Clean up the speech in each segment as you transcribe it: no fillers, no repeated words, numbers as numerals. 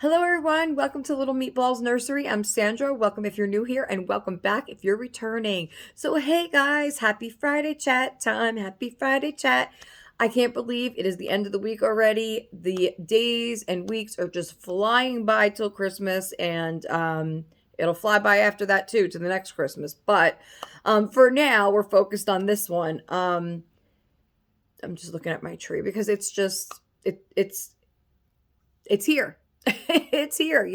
Hello, everyone. Welcome to Little Meatballs Nursery. I'm Sandra. Welcome if you're new here, and welcome back if you're returning. So, hey guys, happy Friday chat time. Happy Friday chat. I can't believe it is the end of the week already. The days and weeks are just flying by till Christmas, and it'll fly by after that too to the next Christmas. But for now, we're focused on this one. I'm just looking at my tree because it's just it's here. It's here.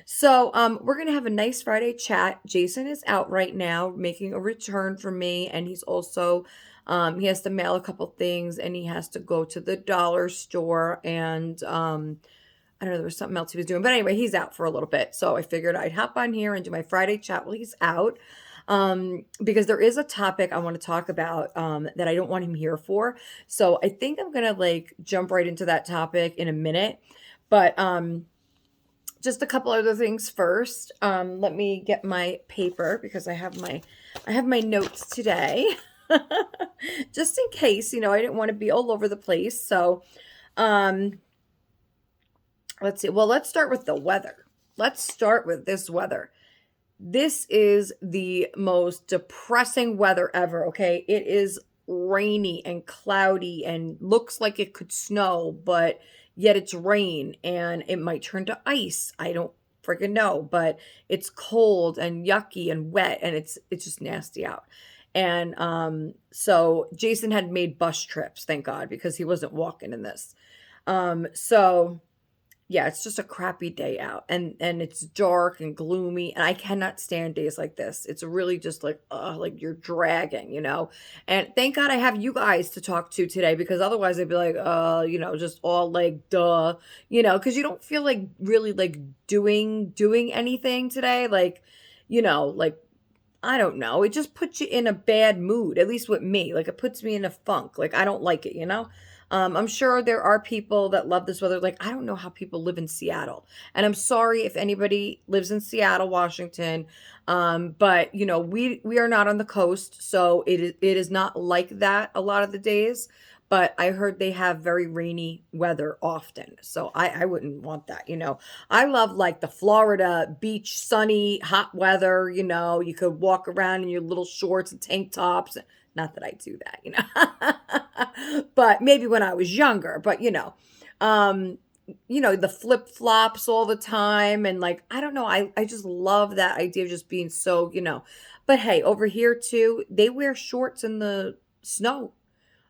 So we're gonna have a nice Friday chat. Jason is out right now making a return for me, and he's also he has to mail a couple things and he has to go to the dollar store and I don't know, there was something else he was doing. But anyway, he's out for a little bit. So I figured I'd hop on here and do my Friday chat while he's out. Because there is a topic I want to talk about that I don't want him here for. So I think I'm gonna like jump right into that topic in a minute. But just a couple other things first. Let me get my paper because I have my notes today. Just in case, I didn't want to be all over the place. So let's see. Well, let's start with the weather. Let's start with this weather. This is the most depressing weather ever, okay? It is rainy and cloudy and looks like it could snow, but yet it's rain and it might turn to ice. I don't freaking know, but it's cold and yucky and wet and it's just nasty out. And so Jason had made bus trips, thank God, because he wasn't walking in this. So yeah, it's just a crappy day out and it's dark and gloomy and I cannot stand days like this. It's really just like you're dragging. And thank God I have you guys to talk to today because otherwise I'd be like, just all like duh, because you don't feel like really like doing anything today. Like I don't know. It just puts you in a bad mood, at least with me. Like it puts me in a funk. Like I don't like it. I'm sure there are people that love this weather. Like, I don't know how people live in Seattle. And I'm sorry if anybody lives in Seattle, Washington. But we are not on the coast, so it is not like that a lot of the days. But I heard they have very rainy weather often. So I wouldn't want that. I love like the Florida beach, sunny, hot weather. You could walk around in your little shorts and tank tops. Not that I do that. But maybe when I was younger, but the flip flops all the time. And like, I don't know. I just love that idea of just being so. But hey, over here too, they wear shorts in the snow.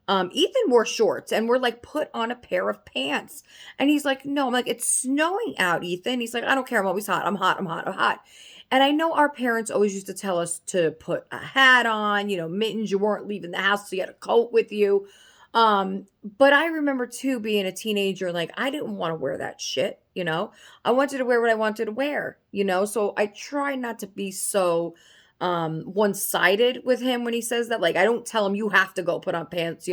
Ethan wore shorts and we're like, put on a pair of pants. And he's like, no, I'm like, it's snowing out, Ethan. He's like, I don't care. I'm always hot. I'm hot. I'm hot. I'm hot. And I know our parents always used to tell us to put a hat on, mittens. You weren't leaving the house, so you had a coat with you. But I remember too being a teenager, like I didn't want to wear that shit. I wanted to wear what I wanted to wear. So I try not to be so one-sided with him when he says that. Like I don't tell him you have to go put on pants.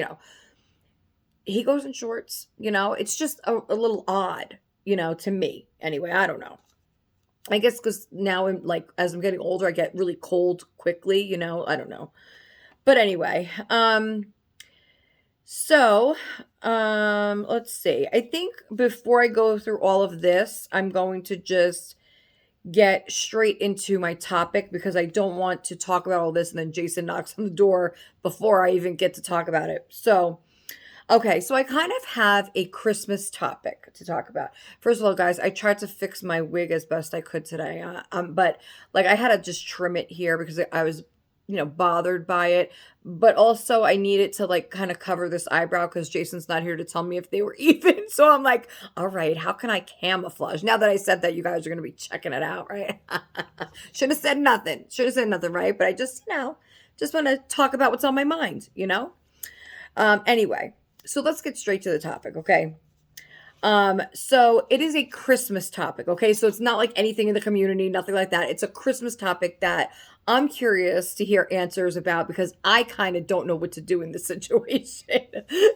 He goes in shorts. It's just a little odd, to me. Anyway, I don't know. I guess because now as I'm getting older, I get really cold quickly, I don't know. But anyway, so let's see. I think before I go through all of this, I'm going to just get straight into my topic because I don't want to talk about all this and then Jason knocks on the door before I even get to talk about it. So okay, so I kind of have a Christmas topic to talk about. First of all, guys, I tried to fix my wig as best I could today, but like I had to just trim it here because I was, bothered by it. But also, I needed to like kind of cover this eyebrow because Jason's not here to tell me if they were even. So I'm like, all right, how can I camouflage? Now that I said that, you guys are gonna be checking it out, right? Should have said nothing. Should have said nothing, right? But I just, just want to talk about what's on my mind. Anyway. So let's get straight to the topic, okay? So it is a Christmas topic, okay? So it's not like anything in the community, nothing like that. It's a Christmas topic that I'm curious to hear answers about because I kind of don't know what to do in this situation.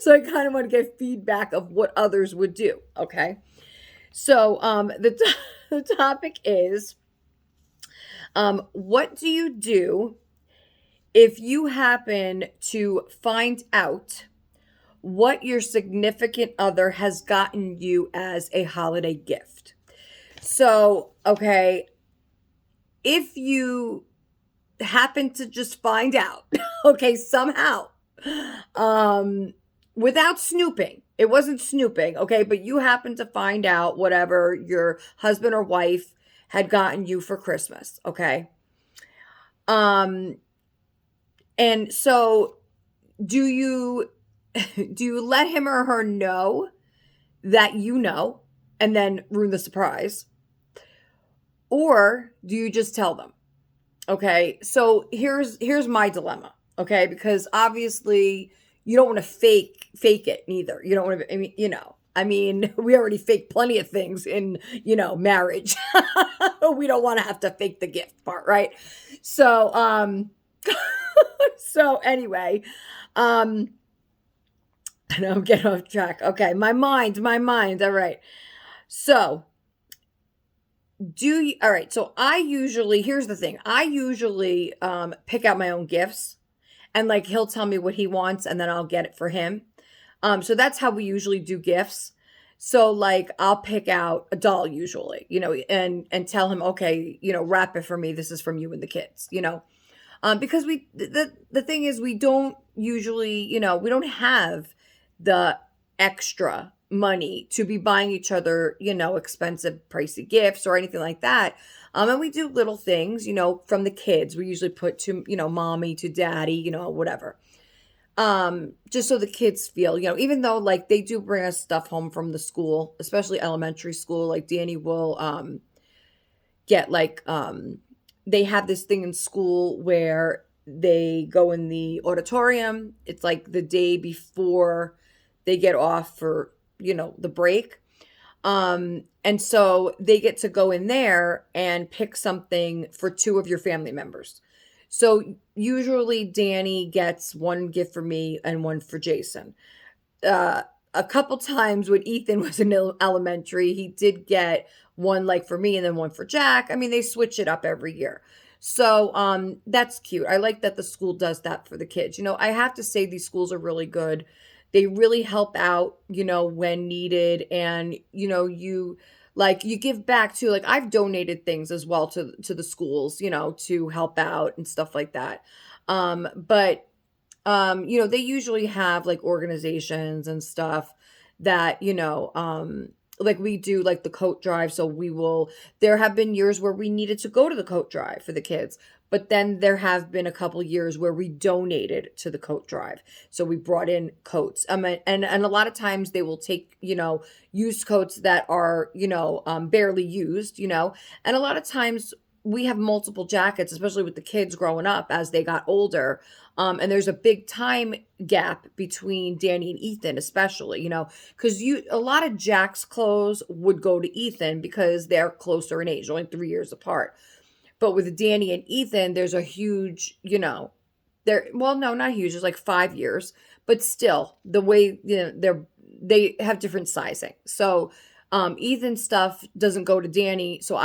So I kind of want to get feedback of what others would do, okay? So the topic is, what do you do if you happen to find out what your significant other has gotten you as a holiday gift? So, okay, if you happen to just find out, okay, somehow, um, without snooping, it wasn't snooping, okay, but you happen to find out whatever your husband or wife had gotten you for Christmas, okay? Um, and so do you do you let him or her know that you know and then ruin the surprise? Or do you just tell them? Okay, so here's my dilemma. Okay, because obviously you don't want to fake it neither. You don't want to. I mean, I mean, we already fake plenty of things in marriage. We don't want to have to fake the gift part, right? So so anyway, um, I know I'm getting off track. Okay, my mind. All right. So do you all right, so I usually here's the thing. I usually pick out my own gifts and like he'll tell me what he wants and then I'll get it for him. So that's how we usually do gifts. So like I'll pick out a doll usually, and tell him, okay, wrap it for me. This is from you and the kids, because the thing is we don't usually, we don't have the extra money to be buying each other, expensive pricey gifts or anything like that. And we do little things, from the kids. We usually put to, mommy to daddy, whatever. Just so the kids feel, even though like they do bring us stuff home from the school, especially elementary school, like Danny will get like they have this thing in school where they go in the auditorium. It's like the day before they get off for, the break. And so they get to go in there and pick something for two of your family members. So usually Danny gets one gift for me and one for Jason. A couple times when Ethan was in elementary, he did get one like for me and then one for Jack. I mean, they switch it up every year. So that's cute. I like that the school does that for the kids. I have to say these schools are really good. They really help out, when needed, and you give back too. Like I've donated things as well to the schools, to help out and stuff like that. But they usually have like organizations and stuff that, like we do like the coat drive. So there have been years where we needed to go to the coat drive for the kids, but then there have been a couple years where we donated to the coat drive. So we brought in coats. And a lot of times they will take, used coats that are, barely used, and a lot of times we have multiple jackets, especially with the kids growing up as they got older. And there's a big time gap between Danny and Ethan, especially, because a lot of Jack's clothes would go to Ethan because they're closer in age, only 3 years apart. But with Danny and Ethan, there's a huge, well, no, not huge, it's like 5 years, but still the way, they have different sizing. So, Ethan's stuff doesn't go to Danny. So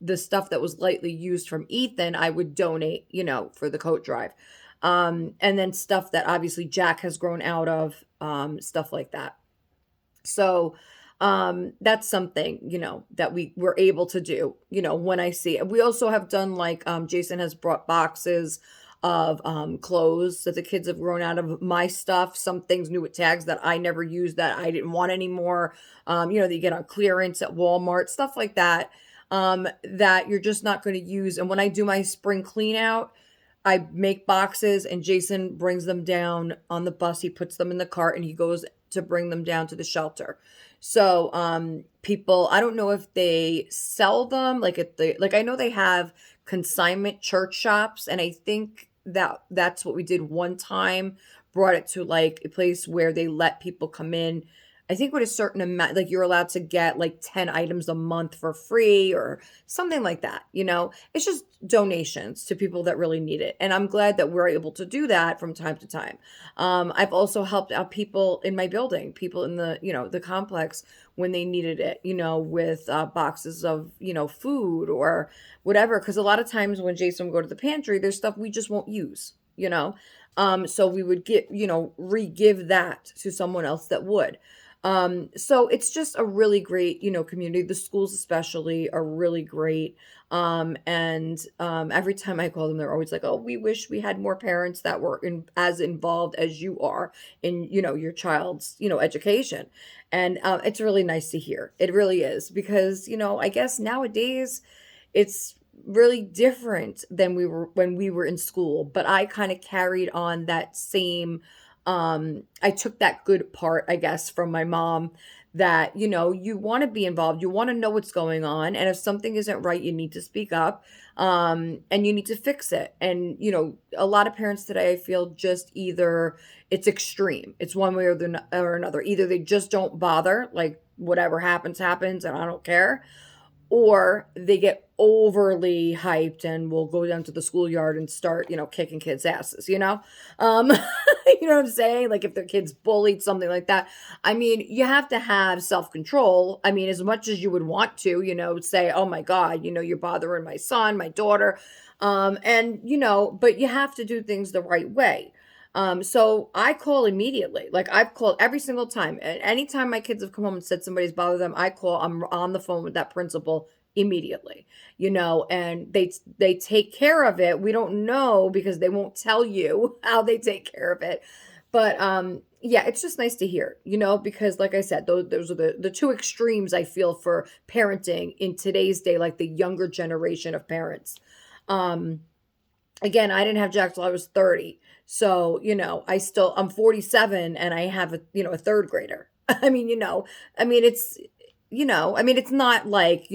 the stuff that was lightly used from Ethan, I would donate, for the coat drive. And then stuff that obviously Jack has grown out of, stuff like that. So, that's something, that we were able to do, when I see it. We also have done like, Jason has brought boxes of, clothes that the kids have grown out of my stuff, some things new with tags that I never used that I didn't want anymore. That you get on clearance at Walmart, stuff like that, that you're just not going to use. And when I do my spring clean out, I make boxes and Jason brings them down on the bus. He puts them in the cart and he goes to bring them down to the shelter. So, people, I don't know if they sell them like I know they have consignment church shops, and I think that's what we did one time, brought it to like a place where they let people come in. I think with a certain amount, like you're allowed to get like 10 items a month for free or something like that. It's just donations to people that really need it. And I'm glad that we're able to do that from time to time. I've also helped out people in my building, people in the complex when they needed it, with boxes of, food or whatever. Because a lot of times when Jason would go to the pantry, there's stuff we just won't use, so we would re-give that to someone else that would. So it's just a really great, community. The schools especially are really great. And every time I call them, they're always like, "Oh, we wish we had more parents that were as involved as you are in, your child's, education." And it's really nice to hear. It really is because, I guess nowadays it's really different than we were when we were in school, but I kind of carried on that same I took that good part, I guess, from my mom that, you want to be involved, you want to know what's going on, and if something isn't right, you need to speak up, and you need to fix it. And, a lot of parents today, I feel just either it's extreme, it's one way or another. Either they just don't bother, like whatever happens, happens, and I don't care, or they get overly hyped and will go down to the schoolyard and start, kicking kids' asses, you know what I'm saying? Like if their kids bullied, something like that. I mean, you have to have self-control. I mean, as much as you would want to, say, "Oh my God, you're bothering my son, my daughter." And but you have to do things the right way. So I call immediately. Like I've called every single time. And anytime my kids have come home and said somebody's bothered them, I'm on the phone with that principal immediately. And they take care of it. We don't know because they won't tell you how they take care of it. But yeah, it's just nice to hear, because like I said, those are the two extremes I feel for parenting in today's day, like the younger generation of parents. Um Again, I didn't have Jack till I was 30. So, I'm 47 and I have a third grader. I mean, I mean, it's not like,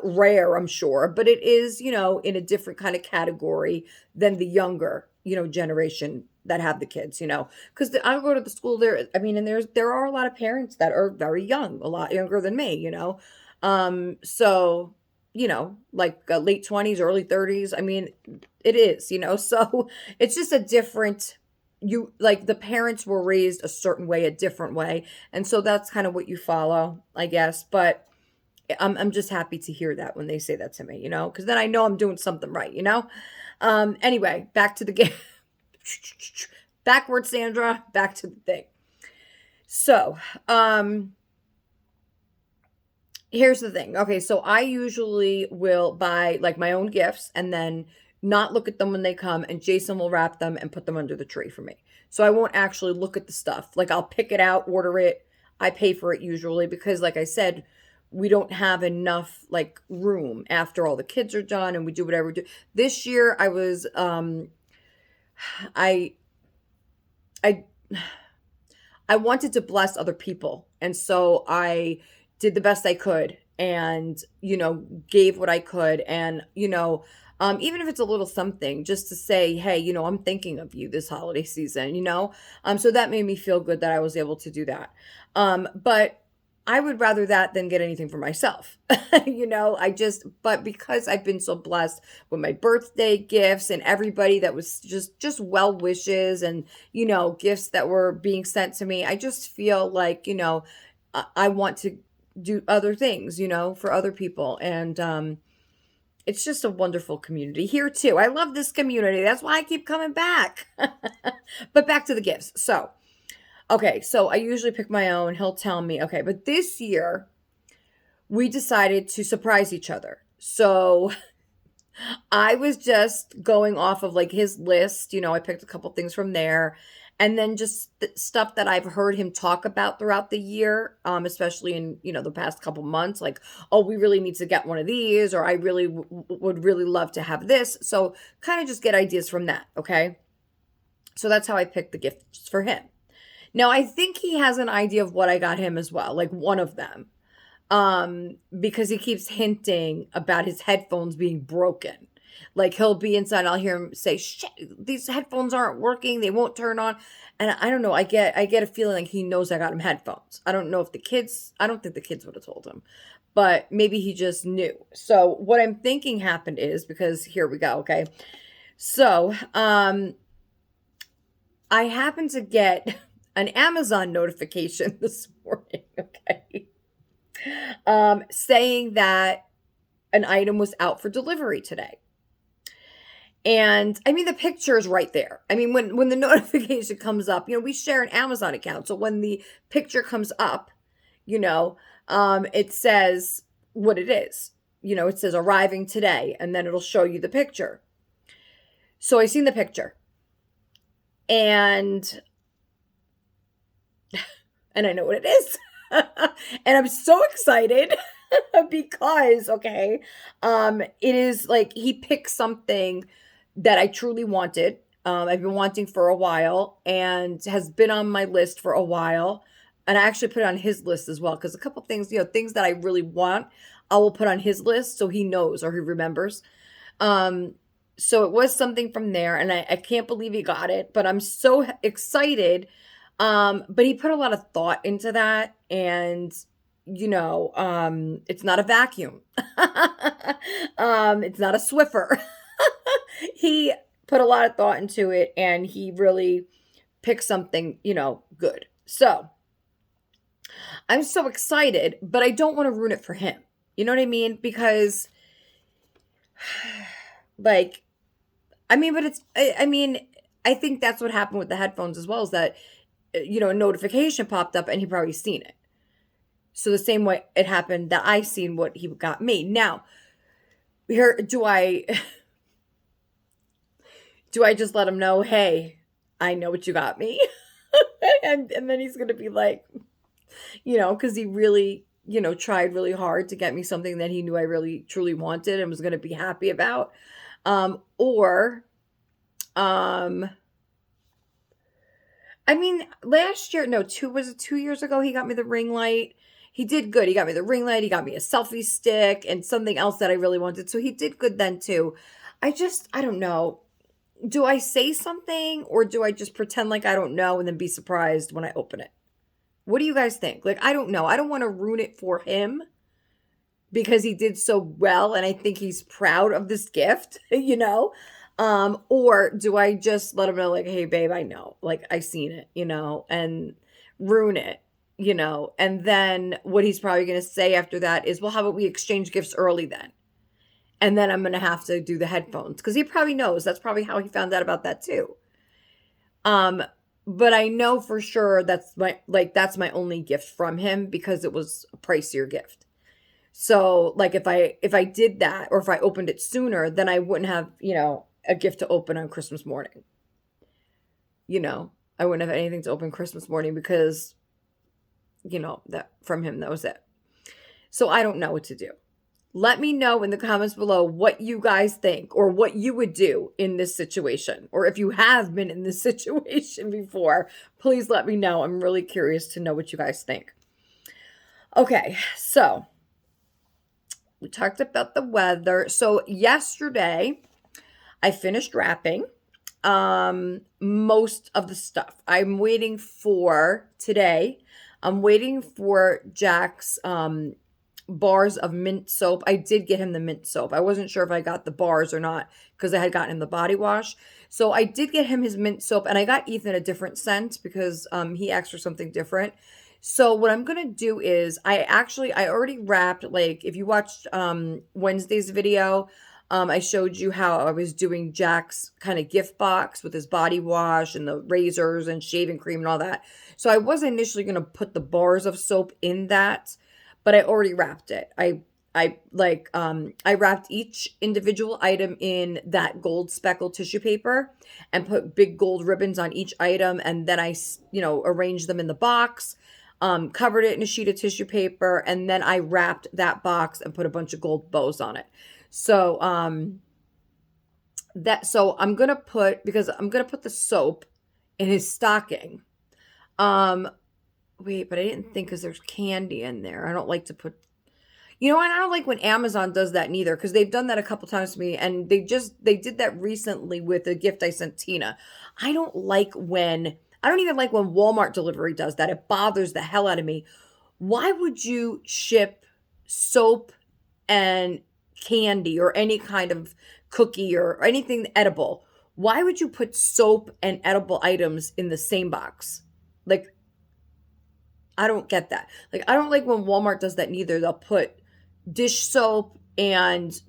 rare, I'm sure, but it is, in a different kind of category than the younger, generation that have the kids, because I go to the school there. I mean, and there are a lot of parents that are very young, a lot younger than me, so, like late 20s, early 30s. I mean, it is, so it's just a different, you like the parents were raised a certain way, a different way. And so that's kind of what you follow, I guess. But I'm just happy to hear that when they say that to me, because then I know I'm doing something right. Anyway, back to the game. Backward, Sandra, back to the thing. So, here's the thing. Okay, so I usually will buy like my own gifts and then not look at them when they come, and Jason will wrap them and put them under the tree for me. So I won't actually look at the stuff. Like I'll pick it out, order it. I pay for it usually because like I said, we don't have enough like room after all the kids are done and we do whatever we do. This year I was I I I wanted to bless other people. And so I did the best I could and, gave what I could. And, even if it's a little something, just to say, "Hey, I'm thinking of you this holiday season, so that made me feel good that I was able to do that. But I would rather that than get anything for myself. But because I've been so blessed with my birthday gifts and everybody that was just well wishes and, gifts that were being sent to me, I just feel like, I want to do other things, for other people. And, it's just a wonderful community here too. I love this community. That's why I keep coming back. But back to the gifts. So, okay, so I usually pick my own. He'll tell me, okay, but this year we decided to surprise each other. So I was just going off of like his list. I picked a couple things from there. And then just stuff that I've heard him talk about throughout the year, especially in, the past couple months, like, "Oh, we really need to get one of these," or "I really would really love to have this." So kind of just get ideas from that. Okay. So that's how I picked the gifts for him. Now, I think he has an idea of what I got him as well, like one of them, because he keeps hinting about his headphones being broken. Like he'll be inside, I'll hear him say, "Shit, these headphones aren't working, they won't turn on." And I don't know, I get a feeling like he knows I got him headphones. I don't think the kids would have told him, but maybe he just knew. So what I'm thinking happened is, because here we go, okay. So, I happened to get an Amazon notification this morning, okay, saying that an item was out for delivery today. And I mean, the picture is right there. I mean, when the notification comes up, we share an Amazon account. So when the picture comes up, it says what it is. It says arriving today, and then it'll show you the picture. So I seen the picture, and I know what it is. And I'm so excited because, okay, it is like he picked something that I truly wanted. I've been wanting for a while and has been on my list for a while. And I actually put it on his list as well because a couple things, things that I really want, I will put on his list so he knows or he remembers. So it was something from there, and I can't believe he got it, but I'm so excited. But he put a lot of thought into that, and it's not a vacuum. It's not a Swiffer. He put a lot of thought into it, and he really picked something, good. So I'm so excited, but I don't want to ruin it for him. You know what I mean? Because like, I think that's what happened with the headphones as well, is that, a notification popped up and he probably seen it. So the same way it happened that I seen what he got me. Now, here, do I just let him know, hey, I know what you got me? and then he's going to be like, because he really, tried really hard to get me something that he knew I really, truly wanted and was going to be happy about. Last year, no, was it 2 years ago? He got me the ring light. He did good. He got me the ring light. He got me a selfie stick and something else that I really wanted. So he did good then too. I don't know. Do I say something or do I just pretend like I don't know and then be surprised when I open it? What do you guys think? Like, I don't know. I don't want to ruin it for him because he did so well and I think he's proud of this gift, or do I just let him know, like, hey, babe, I know, like, I seen it, and ruin it, and then what he's probably going to say after that is, well, how about we exchange gifts early then? And then I'm going to have to do the headphones because he probably knows. That's probably how he found out about that too. But I know for sure that's my only gift from him because it was a pricier gift. So like if I did that or if I opened it sooner, then I wouldn't have, a gift to open on Christmas morning. I wouldn't have anything to open Christmas morning because, that from him, that was it. So I don't know what to do. Let me know in the comments below what you guys think or what you would do in this situation. Or if you have been in this situation before, please let me know. I'm really curious to know what you guys think. Okay, so we talked about the weather. So yesterday, I finished wrapping most of the stuff. I'm waiting for today. I'm waiting for Jack's bars of mint soap. I did get him the mint soap. I wasn't sure if I got the bars or not because I had gotten him the body wash. So I did get him his mint soap, and I got Ethan a different scent because he asked for something different. So what I'm going to do is I already wrapped, like if you watched Wednesday's video, I showed you how I was doing Jack's kind of gift box with his body wash and the razors and shaving cream and all that. So I was initially going to put the bars of soap in that, but I already wrapped it. I wrapped each individual item in that gold speckled tissue paper and put big gold ribbons on each item. And then I, arranged them in the box, covered it in a sheet of tissue paper. And then I wrapped that box and put a bunch of gold bows on it. So, I'm going to put the soap in his stocking. Wait, but I didn't think because there's candy in there. I don't like to put, and I don't like when Amazon does that neither because they've done that a couple times to me and they did that recently with a gift I sent Tina. I don't even like when Walmart delivery does that. It bothers the hell out of me. Why would you ship soap and candy or any kind of cookie or anything edible? Why would you put soap and edible items in the same box? Like, I don't get that. Like, I don't like when Walmart does that neither. They'll put dish soap and,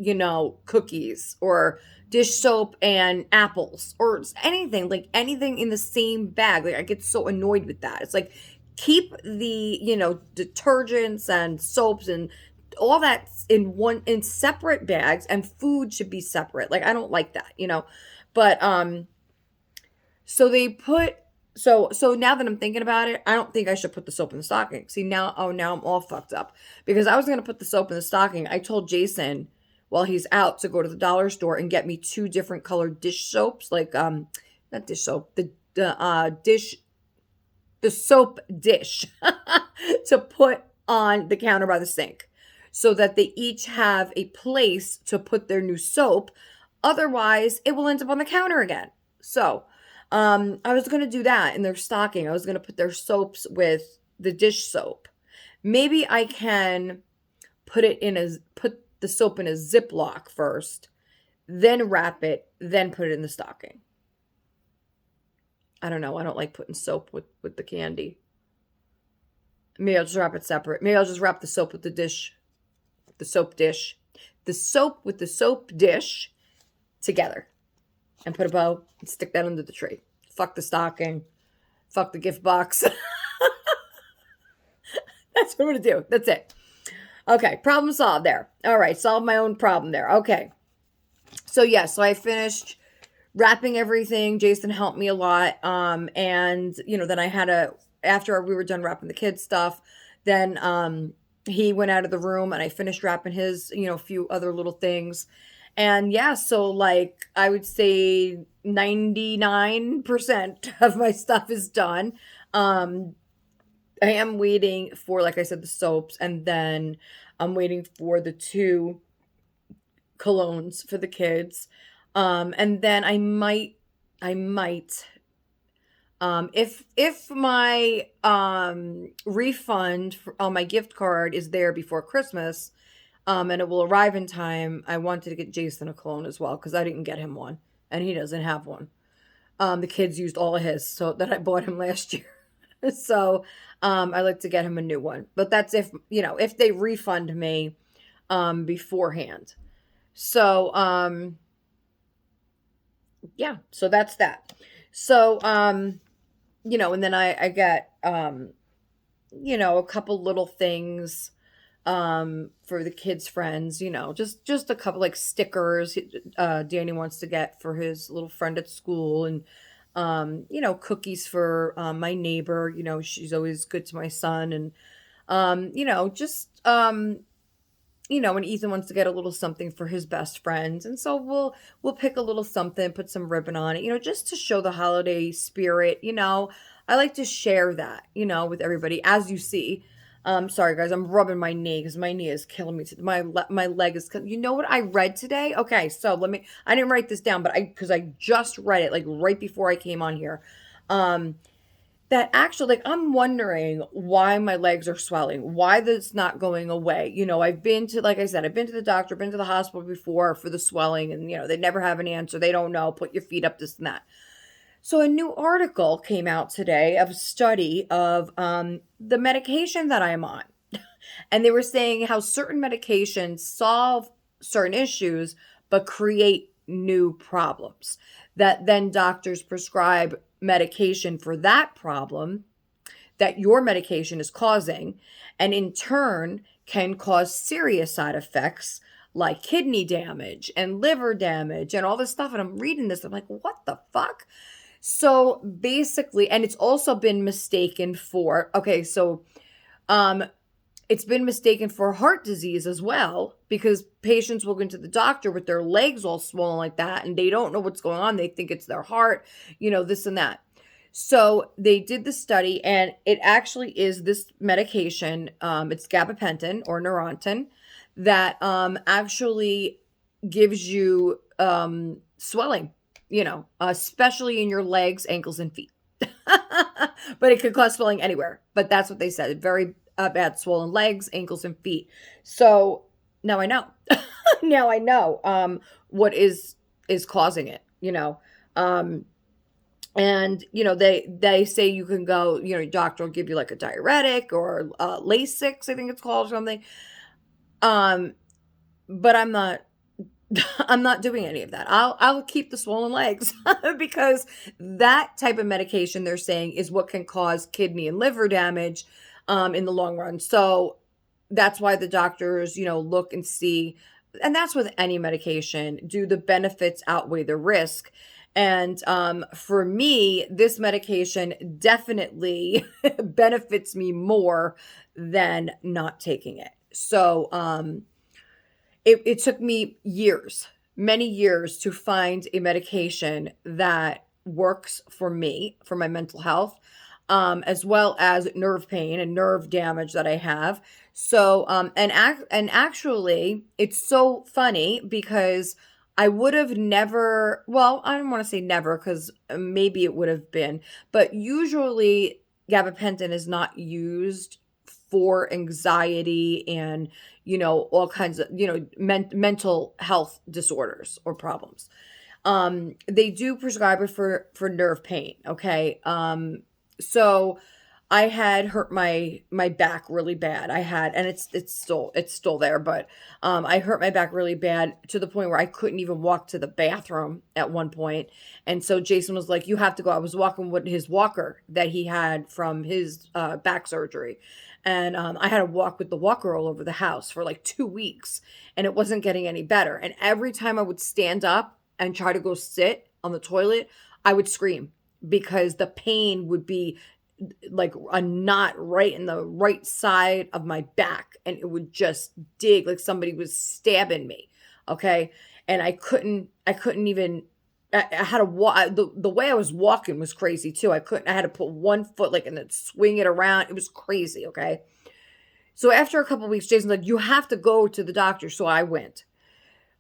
cookies, or dish soap and apples, or anything, like anything in the same bag. Like, I get so annoyed with that. It's like, keep the, detergents and soaps and all that in separate bags, and food should be separate. Like, I don't like that. But so they put so now that I'm thinking about it, I don't think I should put the soap in the stocking. See, now I'm all fucked up, because I was gonna put the soap in the stocking. I told Jason while he's out to go to the dollar store and get me two different colored dish soaps, like not dish soap, the soap dish to put on the counter by the sink, so that they each have a place to put their new soap. Otherwise, it will end up on the counter again. So, I was going to do that in their stocking. I was going to put their soaps with the dish soap. Maybe I can put the soap in a Ziploc first, then wrap it, then put it in the stocking. I don't know. I don't like putting soap with the candy. Maybe I'll just wrap it separate. Maybe I'll just wrap the soap with the soap dish, the soap with the soap dish together, and put a bow and stick that under the tree. Fuck the stocking. Fuck the gift box. That's what I'm going to do. That's it. Okay, problem solved there. All right, solved my own problem there. Okay. So I finished wrapping everything. Jason helped me a lot. And, then I had after we were done wrapping the kids' stuff, then he went out of the room and I finished wrapping his, a few other little things. And so like I would say 99% of my stuff is done. I am waiting for, like I said, the soaps, and then I'm waiting for the 2 colognes for the kids. And then I might if my refund on my gift card is there before Christmas, and it will arrive in time, I wanted to get Jason a cologne as well, because I didn't get him one and he doesn't have one. The kids used all of his that I bought him last year. So I like to get him a new one, but that's if they refund me beforehand. So so that's that. So and then I get a couple little things for the kids' friends, just a couple like stickers Danny wants to get for his little friend at school, and cookies for my neighbor. She's always good to my son, and and Ethan wants to get a little something for his best friends, and so we'll pick a little something, put some ribbon on it, just to show the holiday spirit. I like to share that, with everybody, as you see. Sorry guys, I'm rubbing my knee because my knee is killing me. My leg is. You know what I read today? Okay, so I didn't write this down, but because I just read it like right before I came on here. That actually, like, I'm wondering why my legs are swelling, why that's not going away. I've been to, like I said, I've been to the doctor, been to the hospital before for the swelling, and they never have an answer. They don't know. Put your feet up, this and that. So a new article came out today of a study of the medication that I'm on. And they were saying how certain medications solve certain issues, but create new problems. That then doctors prescribe medication for that problem that your medication is causing, and in turn can cause serious side effects like kidney damage and liver damage and all this stuff. And I'm reading this, I'm like, what the fuck? So basically, and it's also been mistaken for, it's been mistaken for heart disease as well, because patients will go into the doctor with their legs all swollen like that, and they don't know what's going on. They think it's their heart, this and that. So they did the study, and it actually is this medication. It's gabapentin or Neurontin that actually gives you swelling, especially in your legs, ankles, and feet. But it could cause swelling anywhere. But that's what they said. Very bad swollen legs, ankles, and feet. So now I know. Now I know what is causing it, and, they say you can go, your doctor will give you like a diuretic or Lasix, I think it's called, or something. but I'm not I'm not doing any of that. I'll keep the swollen legs because that type of medication they're saying is what can cause kidney and liver damage in the long run. So that's why the doctors, look and see, and that's with any medication, do the benefits outweigh the risk? And for me, this medication definitely benefits me more than not taking it. So it took me years, many years, to find a medication that works for me, for my mental health, as well as nerve pain and nerve damage that I have. So, and actually, it's so funny because I would have never, well, I don't want to say never because maybe it would have been, but usually gabapentin is not used for anxiety and all kinds of mental health disorders or problems. They do prescribe it for nerve pain. Okay. So I had hurt my back really bad. I had, and it's still there, but I hurt my back really bad to the point where I couldn't even walk to the bathroom at one point. And so Jason was like, "You have to go." I was walking with his walker that he had from his back surgery, and I had to walk with the walker all over the house for like 2 weeks, and it wasn't getting any better. And every time I would stand up and try to go sit on the toilet, I would scream because the pain would be like a knot right in the right side of my back, and it would just dig like somebody was stabbing me. Okay. And I couldn't even, I had to walk. The way I was walking was crazy too. I had to put one foot like and then swing it around. It was crazy. Okay. So after a couple of weeks, Jason's like, "You have to go to the doctor." So I went.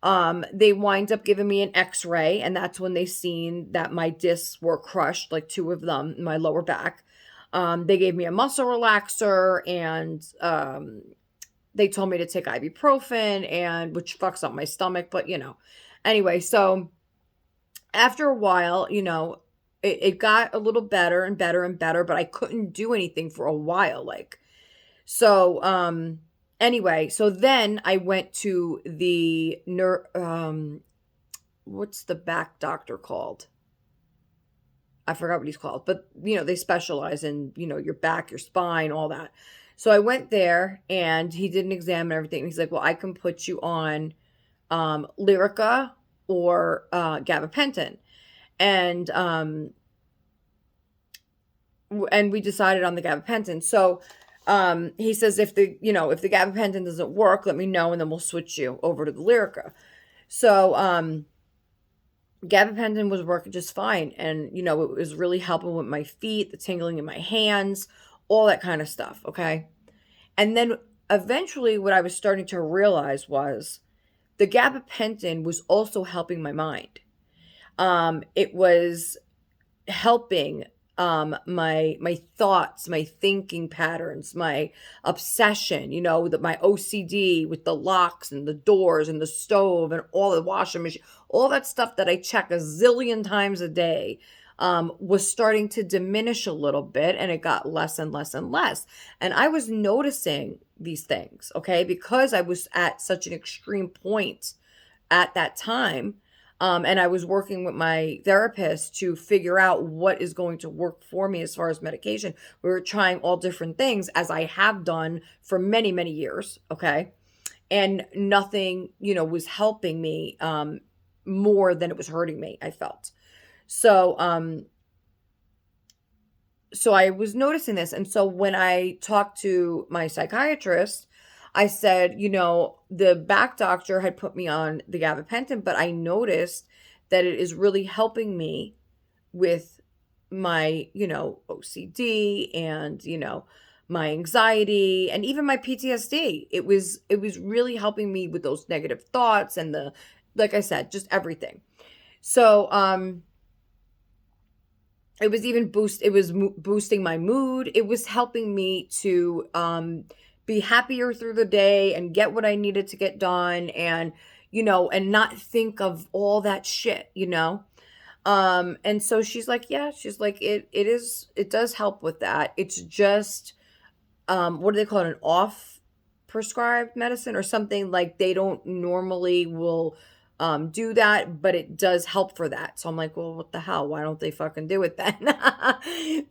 They wind up giving me an x-ray, and that's when they seen that my discs were crushed, like two of them in my lower back. They gave me a muscle relaxer, and they told me to take ibuprofen, and which fucks up my stomach, but anyway. So after a while, it got a little better and better and better, but I couldn't do anything for a while, like. So anyway, so then I went to the what's the back doctor called? I forgot what he's called, but they specialize in, your back, your spine, all that. So I went there and he did an exam and everything. He's like, "Well, I can put you on Lyrica or gabapentin." And and we decided on the gabapentin. So he says, if the gabapentin doesn't work, let me know and then we'll switch you over to the Lyrica. So gabapentin was working just fine, and it was really helping with my feet, the tingling in my hands, all that kind of stuff. Okay. And then eventually what I was starting to realize was the gabapentin was also helping my mind. It was helping my thoughts, my thinking patterns, my obsession, my OCD with the locks and the doors and the stove and all the washing machine, all that stuff that I check a zillion times a day, was starting to diminish a little bit, and it got less and less and less. And I was noticing these things, okay, because I was at such an extreme point at that time. And I was working with my therapist to figure out what is going to work for me as far as medication. We were trying all different things, as I have done for many, many years. Okay. And nothing, was helping me more than it was hurting me, I felt. So, so I was noticing this. And so when I talked to my psychiatrist, I said, the back doctor had put me on the gabapentin, but I noticed that it is really helping me with my, OCD and, my anxiety and even my PTSD. It was really helping me with those negative thoughts and like I said, just everything. So, it was even boosting my mood. It was helping me to, be happier through the day and get what I needed to get done, and and not think of all that shit. And so she's like, yeah, she's like, it does help with that. It's just what do they call it, an off prescribed medicine or something. Like they don't normally will do that, but it does help for that. So I'm like, well, what the hell? Why don't they fucking do it then?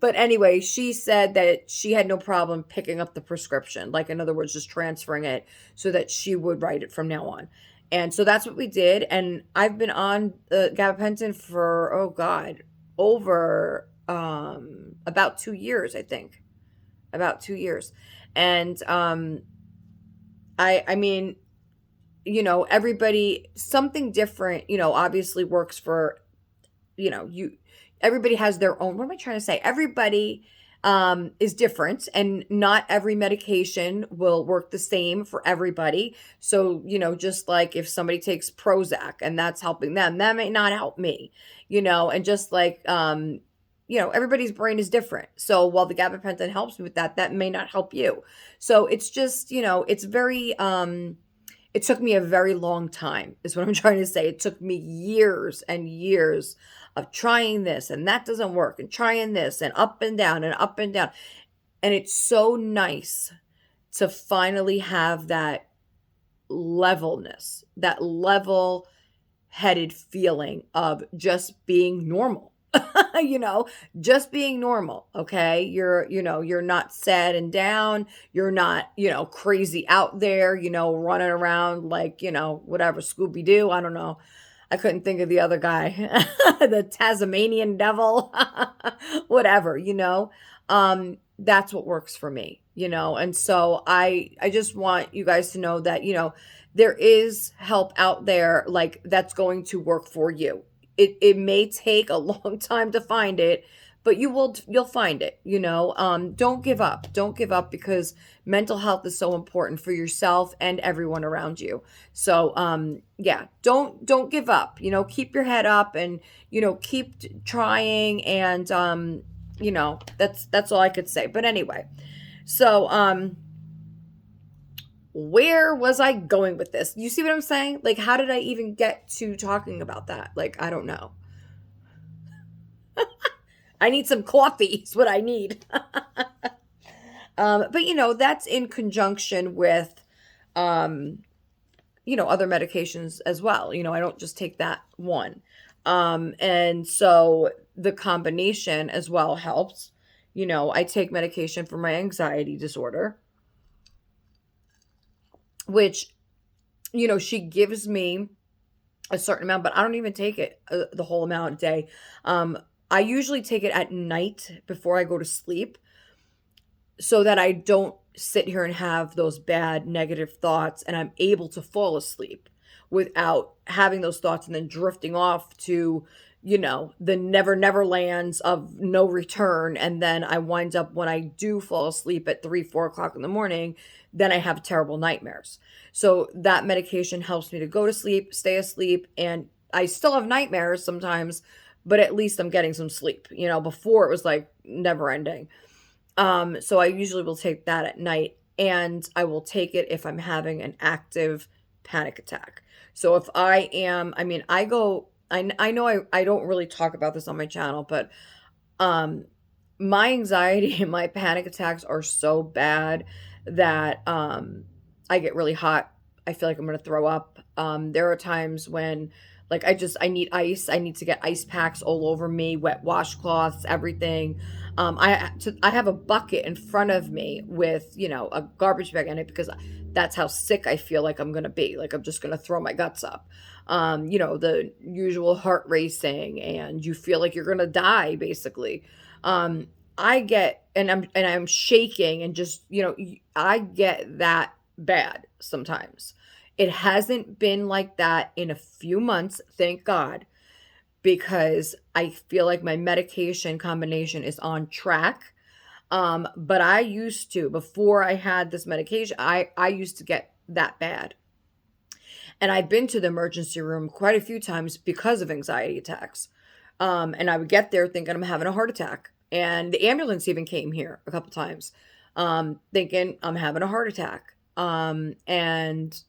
But anyway, she said that she had no problem picking up the prescription. Like, in other words, just transferring it so that she would write it from now on. And so that's what we did. And I've been on gabapentin for, oh God, over about 2 years, I think. About 2 years. And I mean, everybody, something different, obviously works for, you, everybody has their own, what am I trying to say? Everybody is different, and not every medication will work the same for everybody. So, just like if somebody takes Prozac and that's helping them, that may not help me, and just like, everybody's brain is different. So while the gabapentin helps me with that, that may not help you. So it's just, it's very, it took me a very long time, is what I'm trying to say. It took me years and years of trying this and that doesn't work, and trying this and up and down and up and down. And it's so nice to finally have that levelness, that level headed feeling of just being normal. Just being normal. Okay. You're not sad and down. You're not, crazy out there, running around like, whatever, Scooby Doo. I don't know. I couldn't think of the other guy, the Tasmanian devil, whatever, that's what works for me, and so I just want you guys to know that, there is help out there, like, that's going to work for you. It may take a long time to find it, but you'll find it, don't give up. Don't give up, because mental health is so important for yourself and everyone around you. So, yeah, don't give up, keep your head up, and, keep trying. And, that's all I could say. But anyway, so, where was I going with this? You see what I'm saying? Like, how did I even get to talking about that? Like, I don't know. I need some coffee is what I need. But that's in conjunction with, other medications as well. I don't just take that one. And so the combination as well helps. I take medication for my anxiety disorder, which, she gives me a certain amount, but I don't even take it the whole amount a day. I usually take it at night before I go to sleep, so that I don't sit here and have those bad negative thoughts, and I'm able to fall asleep without having those thoughts and then drifting off to, the never lands of no return. And then I wind up, when I do fall asleep at 3-4 o'clock in the morning, then I have terrible nightmares. So that medication helps me to go to sleep, stay asleep, and I still have nightmares sometimes, but at least I'm getting some sleep. Before it was like never ending. So I usually will take that at night, and I will take it if I'm having an active panic attack. So if I am, I know I don't really talk about this on my channel, but my anxiety and my panic attacks are so bad that I get really hot. I feel like I'm going to throw up. There are times when, like, I need ice. I need to get ice packs all over me, wet washcloths, everything. I have a bucket in front of me with, a garbage bag in it, because that's how sick I feel like I'm going to be. Like, I'm just going to throw my guts up. The usual heart racing, and you feel like you're going to die, basically. I get, and I'm shaking, and just, I get that bad sometimes. It hasn't been like that in a few months, thank God, because I feel like my medication combination is on track. But I used to, before I had this medication, I used to get that bad. And I've been to the emergency room quite a few times because of anxiety attacks. And I would get there thinking I'm having a heart attack. And the ambulance even came here a couple times, thinking I'm having a heart attack. And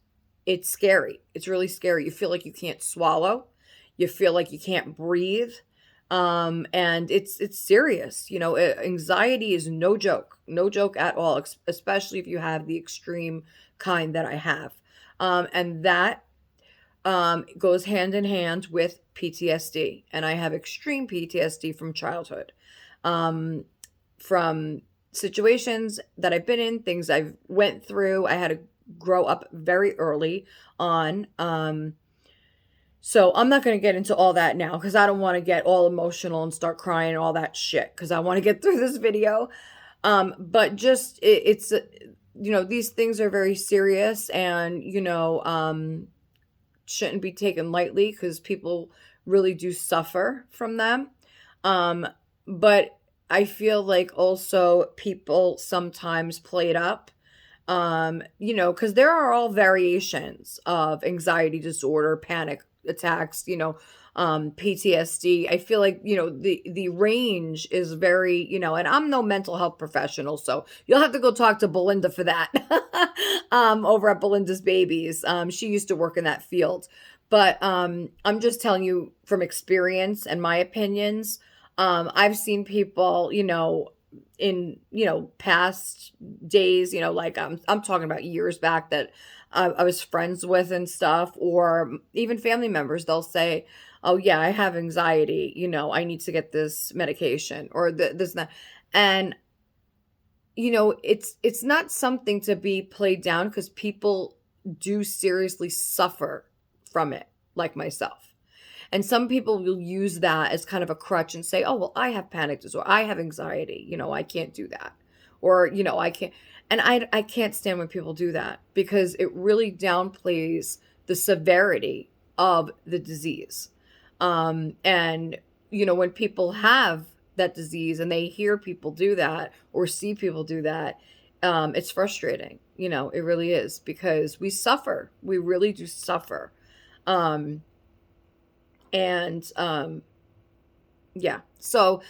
it's scary. It's really scary. You feel like you can't swallow. You feel like you can't breathe. And it's serious. Anxiety is no joke, no joke at all, especially if you have the extreme kind that I have. And that goes hand in hand with PTSD. And I have extreme PTSD from childhood, from situations that I've been in, things I've went through. I had to grow up very early on. So I'm not going to get into all that now because I don't want to get all emotional and start crying and all that shit because I want to get through this video. But just it's these things are very serious, and shouldn't be taken lightly because people really do suffer from them. But I feel like also people sometimes play it up, because there are all variations of anxiety disorder, panic attacks, PTSD. I feel like, the range is very, and I'm no mental health professional, so you'll have to go talk to Belinda for that. Over at Belinda's Babies. She used to work in that field. But I'm just telling you from experience and my opinions. I've seen people, in past days, like I'm talking about years back, that I was friends with and stuff, or even family members. They'll say, "Oh yeah, I have anxiety. I need to get this medication or this and that," and it's not something to be played down because people do seriously suffer from it, like myself. And some people will use that as kind of a crutch and say, "Oh, well, I have panic disorder. I have anxiety. I can't do that." Or, I can't. And I can't stand when people do that because it really downplays the severity of the disease. And, when people have that disease and they hear people do that or see people do that, it's frustrating. It really is because we suffer. We really do suffer. And yeah. So,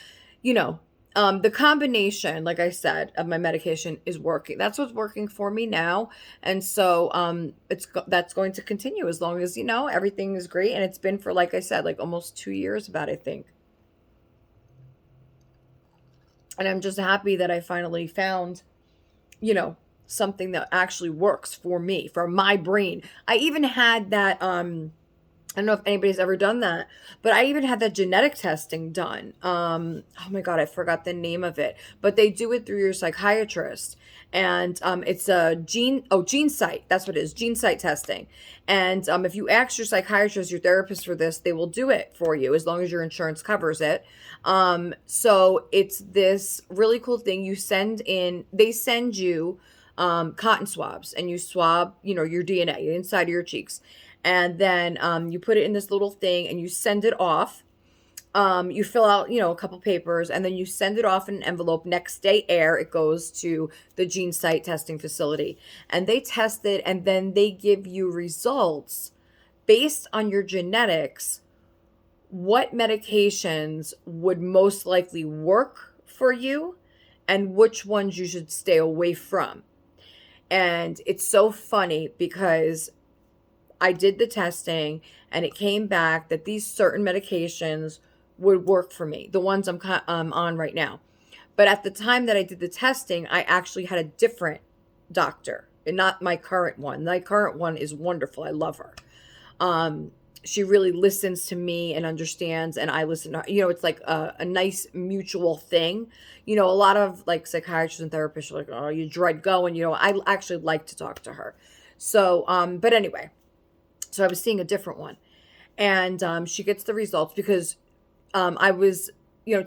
the combination, like I said, of my medication is working. That's what's working for me now. And so that's going to continue as long as, everything is great. And it's been for, like I said, like almost 2 years about, I think. And I'm just happy that I finally found, something that actually works for me, for my brain. I even had that I don't know if anybody's ever done that, but I even had that genetic testing done. Oh my God, I forgot the name of it, but they do it through your psychiatrist. And it's a gene site. That's what it is, gene site testing. And if you ask your psychiatrist, your therapist for this, they will do it for you as long as your insurance covers it. So it's this really cool thing. They send you cotton swabs, and you swab, your DNA inside of your cheeks. And then you put it in this little thing and you send it off. You fill out, a couple papers, and then you send it off in an envelope. Next day air, it goes to the gene site testing facility. And they test it, and then they give you results based on your genetics, what medications would most likely work for you and which ones you should stay away from. And it's so funny because I did the testing and it came back that these certain medications would work for me, the ones I'm on right now. But at the time that I did the testing, I actually had a different doctor and not my current one. My current one is wonderful. I love her. She really listens to me and understands, and I listen to her. It's like a nice mutual thing. A lot of like psychiatrists and therapists are like, "Oh, you dread going." I actually like to talk to her. So, but anyway. So I was seeing a different one, and she gets the results because I was,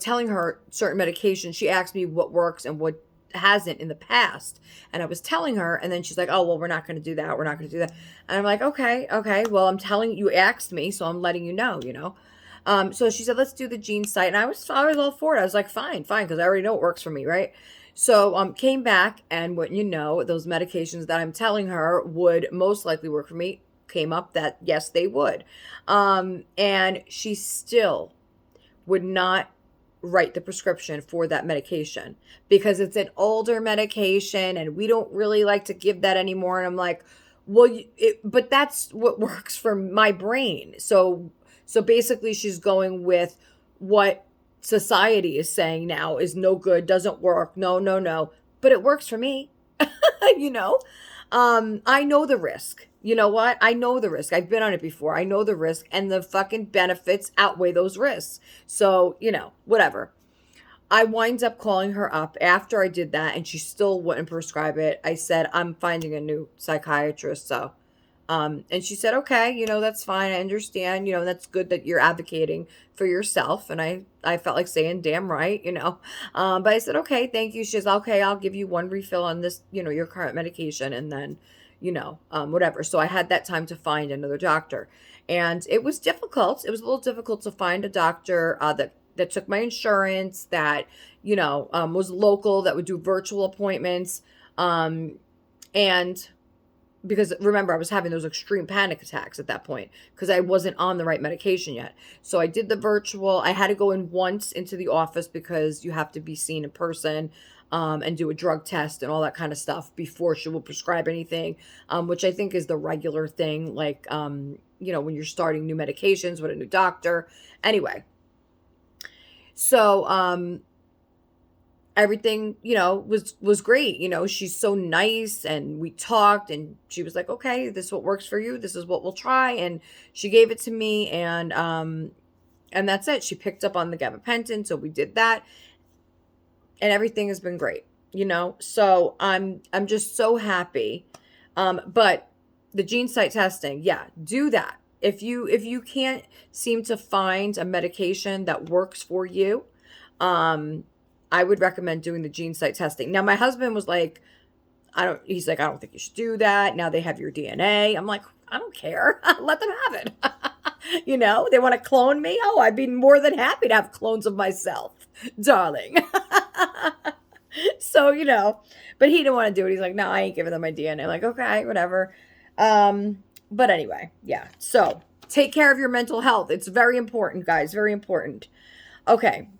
telling her certain medications. She asked me what works and what hasn't in the past, and I was telling her, and then she's like, "Oh, well, we're not going to do that. We're not going to do that." And I'm like, "Okay. Well, I'm telling you, asked me, so I'm letting you know." So she said, "Let's do the gene site," and I was all for it. I was like, "Fine," because I already know it works for me, right? So came back, and what those medications that I'm telling her would most likely work for me came up that yes, they would. And she still would not write the prescription for that medication because it's an older medication and we don't really like to give that anymore. And I'm like, well, but that's what works for my brain. So basically she's going with what society is saying now is no good, doesn't work, no, no, no. But it works for me. you know? I know the risk. You know what? I know the risk. I've been on it before. I know the risk, and the fucking benefits outweigh those risks. So, whatever. I wind up calling her up after I did that, and she still wouldn't prescribe it. I said, I'm finding a new psychiatrist. So, and she said, okay, that's fine. I understand, that's good that you're advocating for yourself. And I felt like saying, damn right, but I said, okay, thank you. She says, okay, I'll give you one refill on this, your current medication. And then, whatever. So I had that time to find another doctor, and it was difficult. It was a little difficult to find a doctor, that took my insurance, that, was local, that would do virtual appointments. And because remember, I was having those extreme panic attacks at that point because I wasn't on the right medication yet. So I did the virtual. I had to go in once into the office because you have to be seen in person, and do a drug test and all that kind of stuff before she will prescribe anything, which I think is the regular thing, like, when you're starting new medications with a new doctor. Anyway, so everything, was great. She's so nice, and we talked, and she was like, okay, this is what works for you. This is what we'll try. And she gave it to me, and that's it. She picked up on the gabapentin. So we did that, and everything has been great, so I'm just so happy. But the gene site testing, yeah, do that. If you can't seem to find a medication that works for you, I would recommend doing the gene site testing. Now, my husband was like, he's like, I don't think you should do that. Now they have your DNA. I'm like, I don't care. Let them have it. They want to clone me. Oh, I'd be more than happy to have clones of myself, darling. So, but he didn't want to do it. He's like, no, I ain't giving them my DNA. I'm like, okay, whatever. But anyway, yeah. So take care of your mental health. It's very important, guys. Very important. Okay.